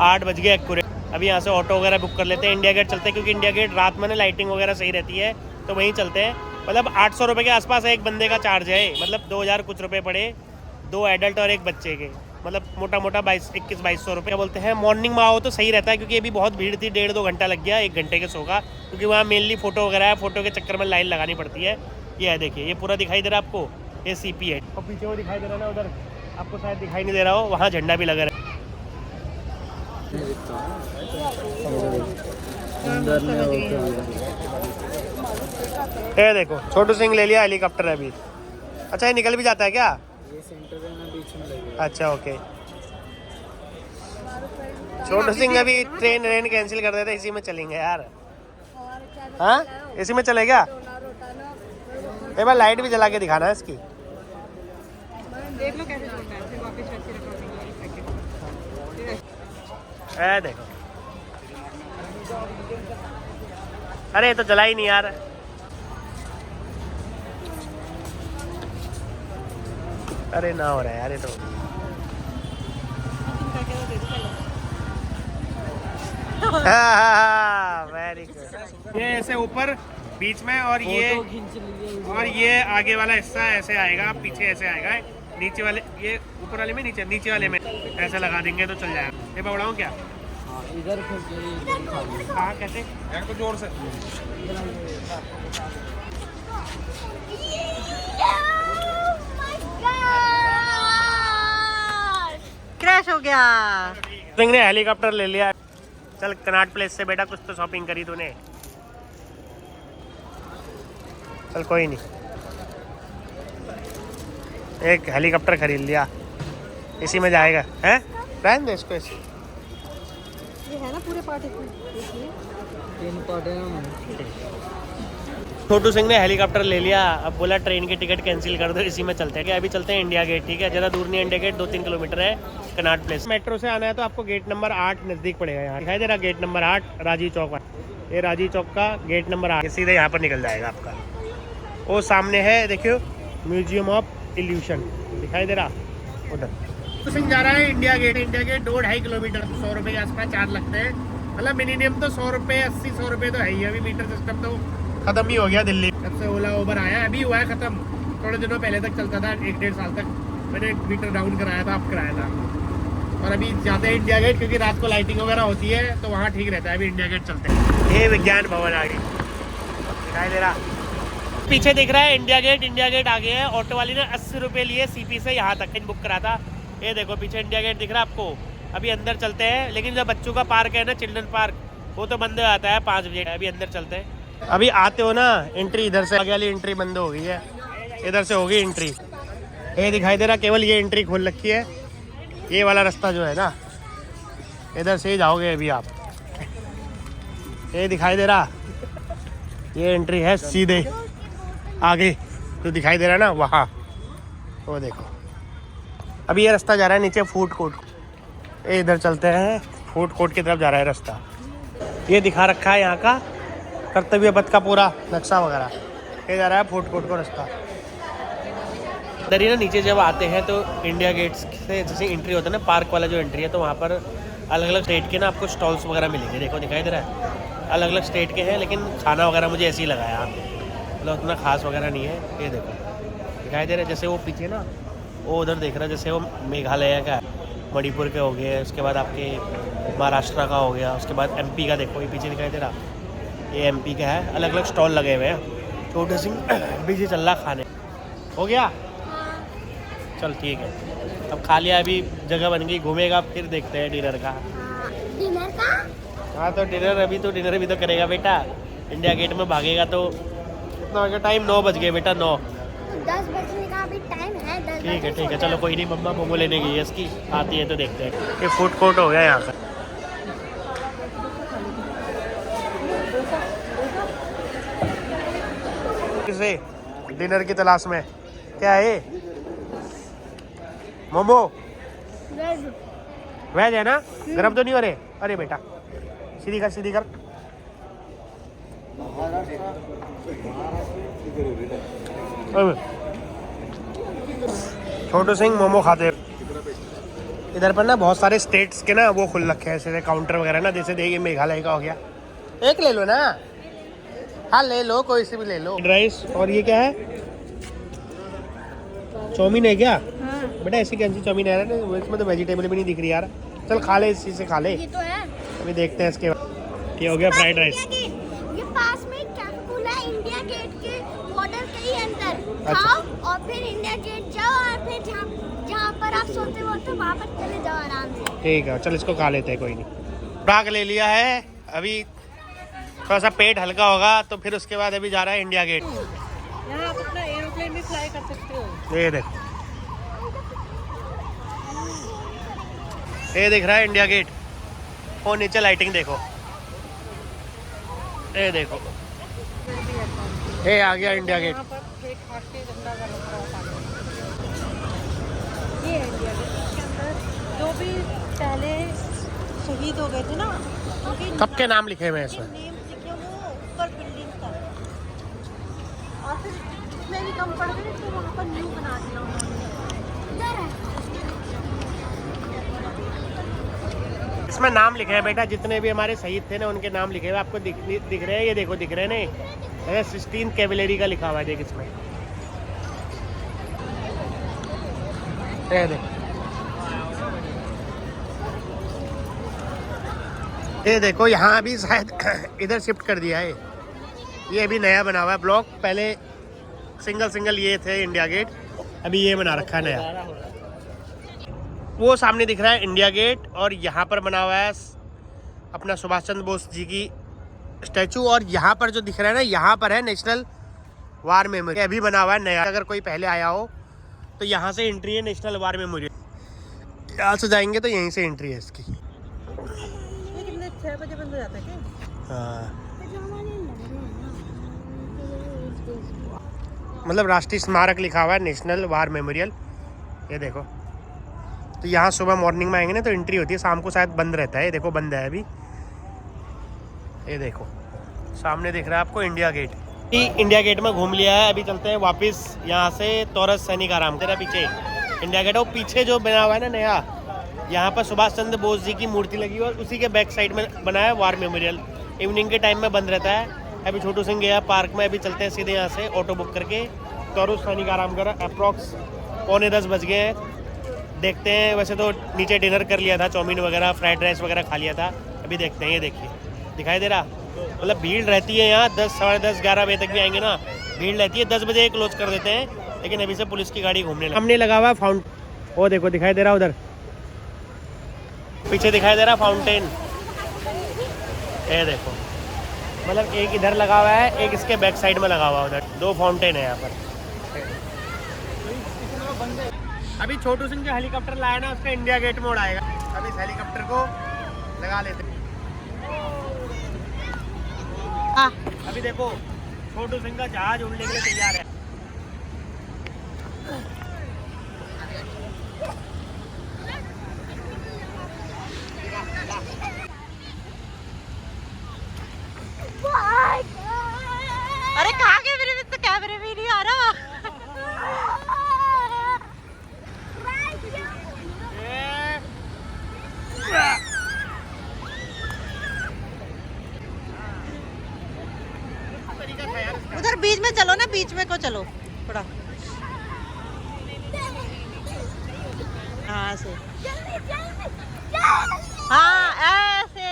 8 बज गए एक्यूरेट। अभी यहाँ से ऑटो वगैरह बुक कर लेते हैं, इंडिया गेट चलते हैं, क्योंकि इंडिया गेट रात में ना लाइटिंग वगैरह सही रहती है, तो वहीं चलते हैं। मतलब 800 रुपये के आसपास एक बंदे का चार्ज है, मतलब 2000 कुछ रुपये पड़े 2 एडल्ट और एक बच्चे के, मतलब मोटा मोटा 21-2200 रुपये बोलते हैं। मॉर्निंग में आओ तो सही रहता है, क्योंकि अभी बहुत भीड़ थी, 1.5-2 घंटा लग गया 1 घंटे के शो का, क्योंकि वहाँ मेनली फ़ोटो वगैरह है, फ़ोटो के चक्कर में लाइन लगानी पड़ती है। ये है देखिए, ये पूरा दिखाई दे रहा है आपको, ये CP है। और पीछे वो दिखाई दे रहा है ना, उधर आपको शायद दिखाई नहीं दे रहा हो, वहाँ झंडा भी लगा रहा है। ये देखो छोटू सिंह ले लिया हेलीकॉप्टर अभी। अच्छा ये निकल भी जाता है क्या? ये सेंटर में बीच में लगेगा। अच्छा ओके। छोटू सिंह अभी ट्रेन कैंसिल कर देते, इसी में चलेंगे यार। हाँ इसी में चले क्या? एक बार लाइट भी जला के दिखाना है इसकी। देख लो कैसे चलता है, फिर वापस वैसे रखो। देखो, अरे ये तो जला ही नहीं यार। अरे ना हो रहा है यार ये तो। Very good. ये ऐसे ऊपर बीच में, और ये आगे वाला हिस्सा ऐसे आएगा, पीछे ऐसे आएगा, नीचे वाले ये ऊपर वाले में, नीचे वाले में ऐसे लगा देंगे तो चल जाएगा। ये पकड़ाऊँ क्या? इधर हाँ कैसे यार, तो जोर से। क्रैश हो गया। सिंह ने हेलीकॉप्टर ले लिया। चल कनॉट प्लेस से बेटा कुछ तो शॉपिंग करी तूने। चल कोई नहीं, एक हेलीकॉप्टर खरीद लिया, इसी में जाएगा। हैं रहने दे इसको। इसी ये है ना पूरे पार्ट इसमें, 3 पार्ट है ना। छोटू सिंह ने हेलीकॉप्टर ले लिया, अब बोला ट्रेन की टिकट कैंसिल कर दो, इसी में चलते हैं। क्या अभी चलते हैं इंडिया गेट, ठीक है, ज़्यादा दूर नहीं, इंडिया गेट 2-3 किलोमीटर है कनॉट प्लेस। मेट्रो से आना है तो आपको गेट नंबर 8 नज़दीक पड़ेगा। यहाँ दिखाई दे रहा गेट नंबर 8 राजीव चौक। ये राजीव चौक का गेट नंबर 8 सीधे यहाँ पर निकल जाएगा आपका। वो सामने है देखियो म्यूजियम ऑफ इल्यूशन, दिखाई दे रहा उधर। तो सिंह जा रहा है इंडिया गेट। इंडिया गेट 2-2.5 किलोमीटर, 100 रुपये के आसपास चार्ज लगते हैं। मतलब मिनिमम तो 100 रुपये, 80-100 रुपये तो है ही। अभी मीटर सिस्टम तो खत्म ही हो गया दिल्ली, जब से ओला उबर आया, अभी हुआ है खत्म। थोड़े दिनों पहले तक चलता था, 1-1.5 साल तक मैंने मीटर डाउन कराया था, अब कराया था। और अभी जाते हैं इंडिया गेट, क्योंकि रात को लाइटिंग वगैरह होती है तो वहाँ ठीक रहता है। अभी इंडिया गेट चलते हैं। ये विज्ञान भवन आगे दिखाई दे रहा, पीछे दिख रहा है इंडिया गेट। इंडिया गेट आगे है। ऑटो वाली ने 80 रुपये लिए CP से यहाँ तक बुक करा था। ये देखो पीछे इंडिया गेट दिख रहा है आपको। अभी अंदर चलते हैं, लेकिन जो बच्चों का पार्क है ना, चिल्ड्रन पार्क, वो तो बंद हो जाता है 5 बजे। अभी अंदर चलते हैं। अभी आते हो ना एंट्री इधर से, आगे वाली एंट्री बंद हो गई है, इधर से होगी एंट्री। ये दिखाई दे रहा, केवल ये एंट्री खोल रखी है। ये वाला रास्ता जो है ना, इधर से ही जाओगे अभी आप। ये दिखाई दे रहा, ये एंट्री है सीधे आगे जो दिखाई दे रहा है ना, वहाँ वो देखो। अभी ये रास्ता जा रहा है नीचे फूड कोर्ट। ये इधर चलते हैं, फूड कोर्ट की तरफ जा रहा है रास्ता। ये दिखा रखा है यहाँ का कर्तव्य पथ का पूरा नक्शा वगैरह। ये जा रहा है फूड कोर्ट को रास्ता। इधर ही ना नीचे जब आते हैं तो इंडिया गेट से जैसे एंट्री होता है ना, पार्क वाला जो एंट्री है, तो वहाँ पर अलग अलग स्टेट के ना आपको स्टॉल्स वगैरह मिलेंगे। देखो दिखाई दे रहा है, अलग अलग स्टेट के हैं, लेकिन खाना वगैरह मुझे ऐसे ही लगाया, मतलब उतना खास वगैरह नहीं है। ये देखो दिखाई दे रहा है, जैसे वो पीछे ना वो उधर देख रहा है, जैसे वो मेघालय का है, मणिपुर के हो गए, उसके बाद आपके महाराष्ट्र का हो गया, उसके बाद एमपी का देखो ये पीछे दिखाई दे रहा, ये एमपी का है। अलग अलग स्टॉल लगे हुए हैं। छोटे सिंह बिजी चल रहा खाने। हो गया? चल ठीक है, अब खा लिया, अभी जगह बन गई, घूमेगा फिर देखते हैं डिनर का। डिनर का? हाँ तो डिनर डिनर भी तो करेगा बेटा। इंडिया गेट में भागेगा तो कितना हो गया टाइम? 9 बज गए बेटा, 9। 10 बजने का अभी टाइम है। 10 ठीक है चलो कोई नहीं, मम्मा मोमो लेने गई है इसकी, आती है तो देखते हैं। ये फूड कोर्ट हो गया यहाँ का। किसे डिनर की तलाश में क्या है? मोमो वेज है ना? गरम तो नहीं हो रहे? अरे बेटा सीधी कर सीधी कर। छोटू सिंह मोमो खाते हैं। इधर पर ना बहुत सारे स्टेट्स के ना वो खुल रखे हैं ऐसे काउंटर वगैरह ना, जैसे देखिए मेघालय का हो गया। एक ले लो ना। हाँ ले लो, कोई से भी ले लो। राइस और ये क्या है? चाउमीन है क्या? हाँ। बेटा ऐसी कौन सी चाउमीन है ना, इसमें तो वेजिटेबल भी नहीं दिख रही यार। चल खा ले, इसी से खा ले। ये तो है। अभी देखते हैं इसके बाद। ये हो गया फ्राइड राइस। ये पास में कैफे खुला है इंडिया गेट के बॉर्डर के ही अंदर। अच्छा। खाओ और फिर इंडिया गेट जाओ और फिर जहाँ पर आप सोते हो तो वहाँ पर चले जाओ आराम से। ठीक है चल इसको खा लेते हैं, कोई नहीं। भाग ले लिया है, अभी थोड़ा सा पेट हल्का होगा तो फिर उसके बाद अभी जा रहा है इंडिया गेट। यहाँ आप अपना एरोप्लेन भी फ्लाई कर सकते हो। ये देख, ये दिख रहा है इंडिया गेट। और नीचे लाइटिंग देखो, ये देखो, ये आ गया इंडिया गेट। यहाँ पर एक राष्ट्रीय झंडा का लगा हुआ है। ये है इंडिया गेट। इसके अंदर जो भी पहले शहीद हो गए थे ना, उनके सबके नाम लिखे हुए हैं इसमें। नेम्स लिखे वो ऊपर बिल्डिंग पर, और फिर जितने भी कम पड़ गए तो वहाँ पर न्यू बना दिया उन्होंने। इधर है। इसमें नाम लिखे हैं बेटा, जितने भी हमारे शहीद थे ना उनके नाम लिखे हुए आपको दिख रहे हैं। ये देखो दिख रहे हैं ना, 16 कैवलरी का लिखा हुआ है, देख इसमें। ये देख, ये देखो यहाँ अभी शायद इधर शिफ्ट कर दिया है। ये अभी नया बना हुआ है ब्लॉक, पहले सिंगल ये थे इंडिया गेट, अभी ये बना रखा है नया। वो सामने दिख रहा है इंडिया गेट, और यहाँ पर बना हुआ है अपना सुभाष चंद्र बोस जी की स्टैचू, और यहाँ पर जो दिख रहा है ना, यहाँ पर है नेशनल वार मेमोरियल, अभी बना हुआ है नया। अगर कोई पहले आया हो तो यहाँ से एंट्री है नेशनल वार मेमोरियल। यहाँ से जाएंगे तो यहीं से एंट्री है इसकी। ये कितने 6 बजे बंद हो जाता है क्या? हाँ, मतलब राष्ट्रीय स्मारक लिखा हुआ है नेशनल वार मेमोरियल। ये देखो, तो यहाँ सुबह मॉर्निंग में आएंगे ना तो एंट्री होती है, शाम को शायद बंद रहता है। ये देखो बंद है अभी। ये देखो सामने दिख रहा है आपको इंडिया गेट। इंडिया गेट में घूम लिया है, अभी चलते हैं वापस यहाँ से तौरस सैनिक आराम। तेरा पीछे इंडिया गेट है, वो पीछे जो बना हुआ है ना नया, यहाँ पर सुभाष चंद्र बोस जी की मूर्ति लगी हुई है, और उसी के बैक साइड में बना है वार मेमोरियल। इवनिंग के टाइम में बंद रहता है। अभी छोटू सिंह गया पार्क में, अभी चलते हैं सीधे यहाँ से ऑटो बुक करके तौरस सैनिक आराम कर। अप्रॉक्स 9:45 बज गए हैं। देखते हैं, वैसे तो नीचे डिनर कर लिया था, चाउमीन वगैरह फ्राइड राइस वगैरह खा लिया था। अभी देखते हैं, ये देखिए दिखाई दे रहा, मतलब भीड़ रहती है यहाँ। 10, साढ़े 10, 11 बजे तक भी आएंगे ना भीड़ रहती है। 10 बजे क्लोज कर देते हैं, लेकिन अभी से पुलिस की गाड़ी घूमने लगी। हमने लगा हुआ फाउंटेन, वो देखो दिखाई दे रहा उधर पीछे दिखाई दे रहा फाउंटेन। ये देखो, मतलब एक इधर लगा हुआ है, एक इसके बैक साइड में लगा हुआ है, उधर 2 फाउंटेन है यहाँ पर। अभी छोटू सिंह जो हेलीकॉप्टर लाया ना उसका इंडिया गेट में उड़ाएगा। अभी इस हेलीकॉप्टर को लगा लेते हैं। अभी देखो छोटू सिंह का जहाज उड़ने के लिए तैयार है। अरे कहाँ गए मेरे तो कैमरे में नहीं आ रहा। उधर बीच में चलो ना, बीच में को चलो थोड़ा। यहाँ से। जल्दी जल्दी हाँ ऐसे,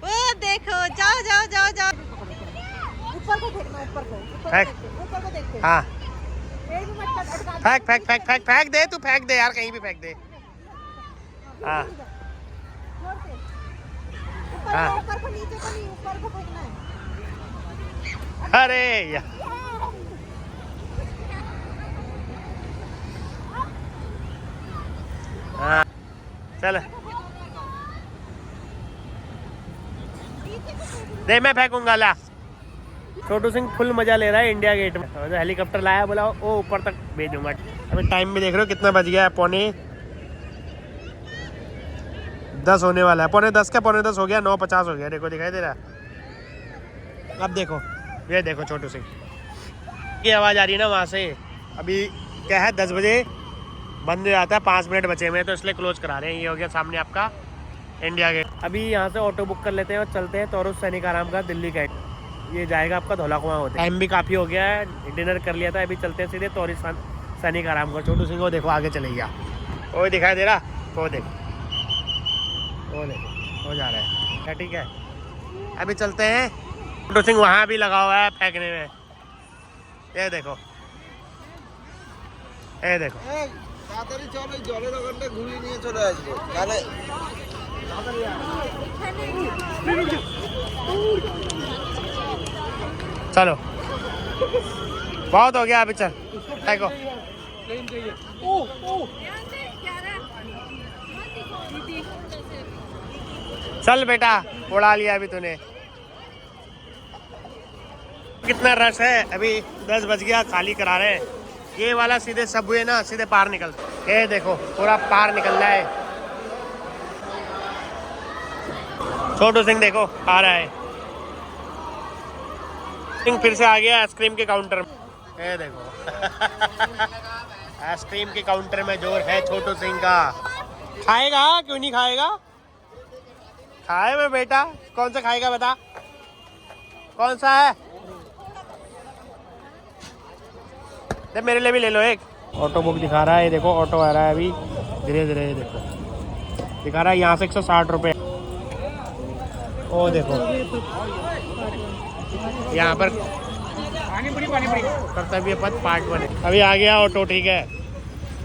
वो देखो, जाओ जाओ जाओ जाओ। ऊपर को फेंकना, ऊपर को फेंक। ऊपर को देखते। हाँ एक मिनट तक अटका दे। फेंक फेंक फेंक फेंक फेंक दे, तू फेंक दे यार, कहीं भी फेंक दे। हाँ जोर से। हाँ। ऊपर को नीचे को नहीं, ऊपर को फेंकना है। अरे यार हाँ चल दे, मैं फेंकूंगा। ला, छोटू सिंह फुल मजा ले रहा है इंडिया गेट में। तो हेलीकॉप्टर लाया, बोला वो ऊपर तक भेजूंगा। अभी टाइम भी देख रहे हो कितना बज गया है, 9:45 होने वाला है। 9:45 क्या, 9:45 हो गया, 9:50 हो गया। देखो दिखाई दे रहा है। अब देखो, ये देखो छोटू सिंह की आवाज़ आ रही है ना वहाँ से। अभी क्या है, 10 बजे बंद हो जाता है, 5 मिनट बचे हुए हैं, तो इसलिए क्लोज करा रहे हैं। ये हो गया सामने आपका इंडिया गेट। अभी यहाँ से ऑटो बुक कर लेते हैं और चलते हैं तोरुस सैनिक आराम का दिल्ली गेट। ये जाएगा आपका धौला कुआं होता है। टाइम भी काफ़ी हो गया है, डिनर कर लिया था। अभी चलते हैं सीधे तोरुस सैनिक आराम का। छोटू सिंह को देखो आगे चले गया, वो दिखाई दे रहा, वो देखो, वो देखो, वो जा रहा है। क्या ठीक है, अभी चलते हैं। छोटू सिंह वहाँ भी लगा हुआ है फेंकने में। ये देखो, ये देखो। তাড়াতাড়ি চলো, জলের ওখানটা ঘুরিয়ে নিয়ে চলে আসবো তাহলে। चलो बहुत हो गया, अभी चल देखो। चल बेटा, उड़ा लिया अभी तूने। कितना रश है, अभी 10 बज गया, खाली करा रहे हैं। ये वाला सीधे सबवे ना, सीधे पार निकल, ये देखो पूरा पार निकल रहा है। छोटू सिंह देखो आ रहा है। सिंह फिर से आ गया आइसक्रीम के काउंटर में। ये देखो आइसक्रीम के काउंटर में जोर है छोटू सिंह का। खाएगा, क्यों नहीं खाएगा, खाए में बेटा। कौन सा खाएगा बता, कौन सा है? दे मेरे लिए भी ले लो एक। ऑटो बुक दिखा रहा है, ये देखो ऑटो आ रहा है अभी धीरे धीरे। ये देखो दिखा रहा है यहाँ से 160 रुपये। ओ देखो यहाँ पर कर्तव्य पथ पार्ट 1 है। अभी आ गया ऑटो, ठीक है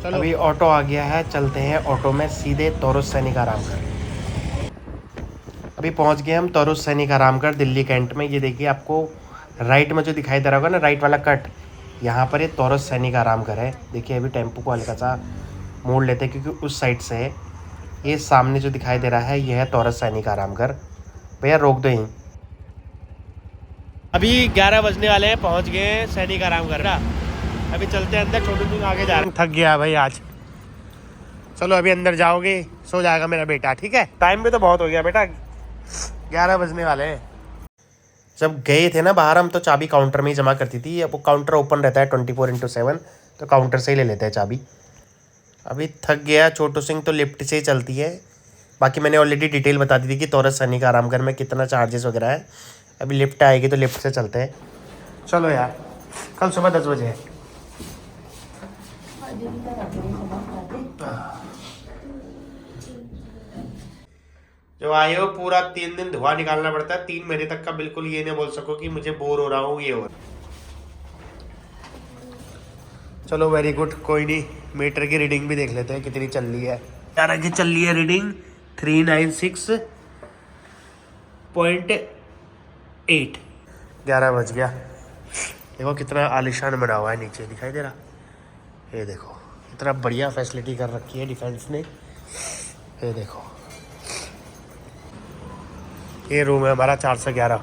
चलो। अभी ऑटो आ गया है, चलते हैं ऑटो में सीधे तोरुस सैनिक आरामगढ़। अभी पहुंच गए हम तोरुस सैनिक आरामगढ़ दिल्ली कैंट में। ये देखिए आपको राइट में जो दिखाई दे रहा होगा ना, राइट वाला कट, यहाँ पर ये तोरुस सैनिक आरामगढ़ है। देखिए अभी टेम्पो को हल्का सा मोड़ लेते हैं क्योंकि उस साइड से है। ये सामने जो दिखाई दे रहा है ये है तोरुस सैनिक आरामगढ़। भैया रोक दो यहीं। अभी 11 बजने वाले हैं, पहुँच गए हैं सैनिक आरामगढ़ ना। अभी चलते हैं अंदर, छोटू सिंह आगे जा रहे हैं। थक गया भाई आज, चलो अभी अंदर जाओगे, सो जाएगा मेरा बेटा, ठीक है। टाइम भी तो बहुत हो गया बेटा, 11 बजने वाले हैं। जब गए थे ना बाहर हम, तो चाबी काउंटर में ही जमा करती थी। अब वो काउंटर ओपन रहता है 24/7, तो काउंटर से ही ले लेते हैं चाबी। अभी थक गया छोटू सिंह, तो लिफ्ट से ही चलती है। बाकी मैंने ऑलरेडी डिटेल बता दी थी कि तोरुस सैनिक आरामगढ़ में कितना चार्जेस वगैरह है। अभी लिफ्ट आएगी तो लिफ्ट से चलते हैं। चलो यार, कल सुबह 10 बजे है। जो आए हो पूरा 3 दिन धुआं निकालना पड़ता है, 3 महीने तक का। बिल्कुल ये नहीं बोल सको कि मुझे बोर हो रहा हूँ, ये हो। चलो वेरी गुड, कोई नहीं। मीटर की रीडिंग भी देख लेते हैं कितनी चल रही है। यार आगे चल रही है रीडिंग 396.8। 11 बज गया। देखो कितना आलिशान बना हुआ है, नीचे दिखाई दे रहा। ये देखो इतना बढ़िया फैसिलिटी कर रखी है डिफेंस ने। ये देखो ये रूम है हमारा 411।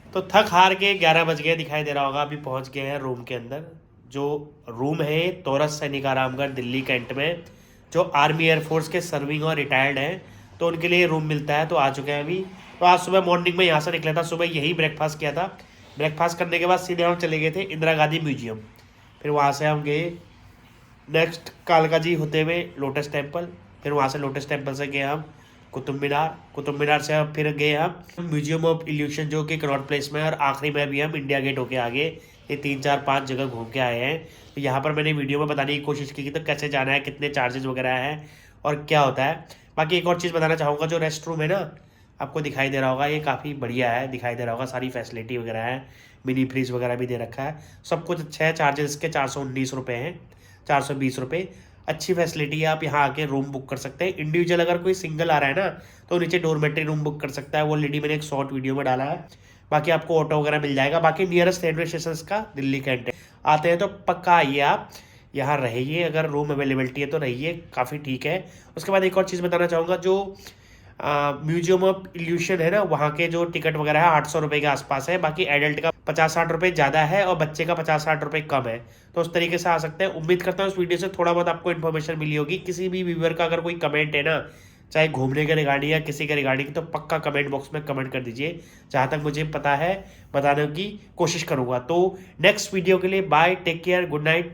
तो थक हार के 11 बज गए, दिखाई दे रहा होगा। अभी पहुंच गए हैं रूम के अंदर। जो रूम है तोरुस सैनिक आरामगढ़ दिल्ली कैंट में, जो आर्मी एयरफोर्स के सर्विंग और रिटायर्ड हैं, तो उनके लिए रूम मिलता है। तो आ चुके हैं अभी। तो आज सुबह मॉर्निंग में यहाँ से निकला था, सुबह यही ब्रेकफास्ट किया था। ब्रेकफास्ट करने के बाद सीधे हम चले गए थे इंदिरा गांधी म्यूजियम। फिर वहाँ से हम गए नेक्स्ट कालका जी होते हुए लोटस टेम्पल। फिर वहाँ से लोटस टेम्पल से गए हम कुतुब मीनार से अब फिर गए हम म्यूजियम ऑफ इल्यूशन जो कि कनॉट प्लेस में है, और आखिरी में भी हम इंडिया गेट होके आगे। ये 3 4 5 जगह घूम के आए हैं। तो यहाँ पर मैंने वीडियो में बताने की कोशिश की तो कैसे जाना है, कितने चार्जेस वगैरह हैं और क्या होता है। बाकी एक और चीज़ बताना चाहूँगा, जो रेस्ट रूम है ना आपको दिखाई दे रहा होगा, ये काफ़ी बढ़िया है, दिखाई दे रहा होगा, सारी फैसिलिटी वगैरह है, मिनी फ्रीज वगैरह भी दे रखा है, सब कुछ अच्छा है। चार्जेस इसके 419 रुपये हैं, 420 रुपये। अच्छी फैसिलिटी है, आप यहाँ आके रूम बुक कर सकते हैं। इंडिविजुअल अगर कोई सिंगल आ रहा है ना तो नीचे डोरमेट्री रूम बुक कर सकता है, वो ऑलरेडी मैंने एक शॉर्ट वीडियो में डाला है। बाकी आपको ऑटो वगैरह मिल जाएगा। बाकी नियरेस्ट रेलवे स्टेशन का दिल्ली कैंट आते हैं तो पक्का आइए, आप यहाँ रहिए, अगर रूम अवेलेबिलिटी है तो रहिए, काफ़ी ठीक है। उसके बाद एक और चीज़ बताना चाहूँगा, जो म्यूजियम ऑफ इल्यूशन है ना, वहाँ के जो टिकट वगैरह है 800 रुपये के आसपास है। बाकी एडल्ट का 50-60 रुपये ज़्यादा है और बच्चे का 50-60 रुपये कम है। तो उस तरीके से आ सकते हैं। उम्मीद करता हूँ उस वीडियो से थोड़ा बहुत आपको इन्फॉर्मेशन मिली होगी। किसी भी व्यूअर का अगर कोई कमेंट है ना, चाहे घूमने के रिगार्डिंग या किसी के रिगार्डिंग, तो पक्का कमेंट बॉक्स में कमेंट कर दीजिए। जहाँ तक मुझे पता है बताने की कोशिश करूँगा। तो नेक्स्ट वीडियो के लिए bye, take care, good night.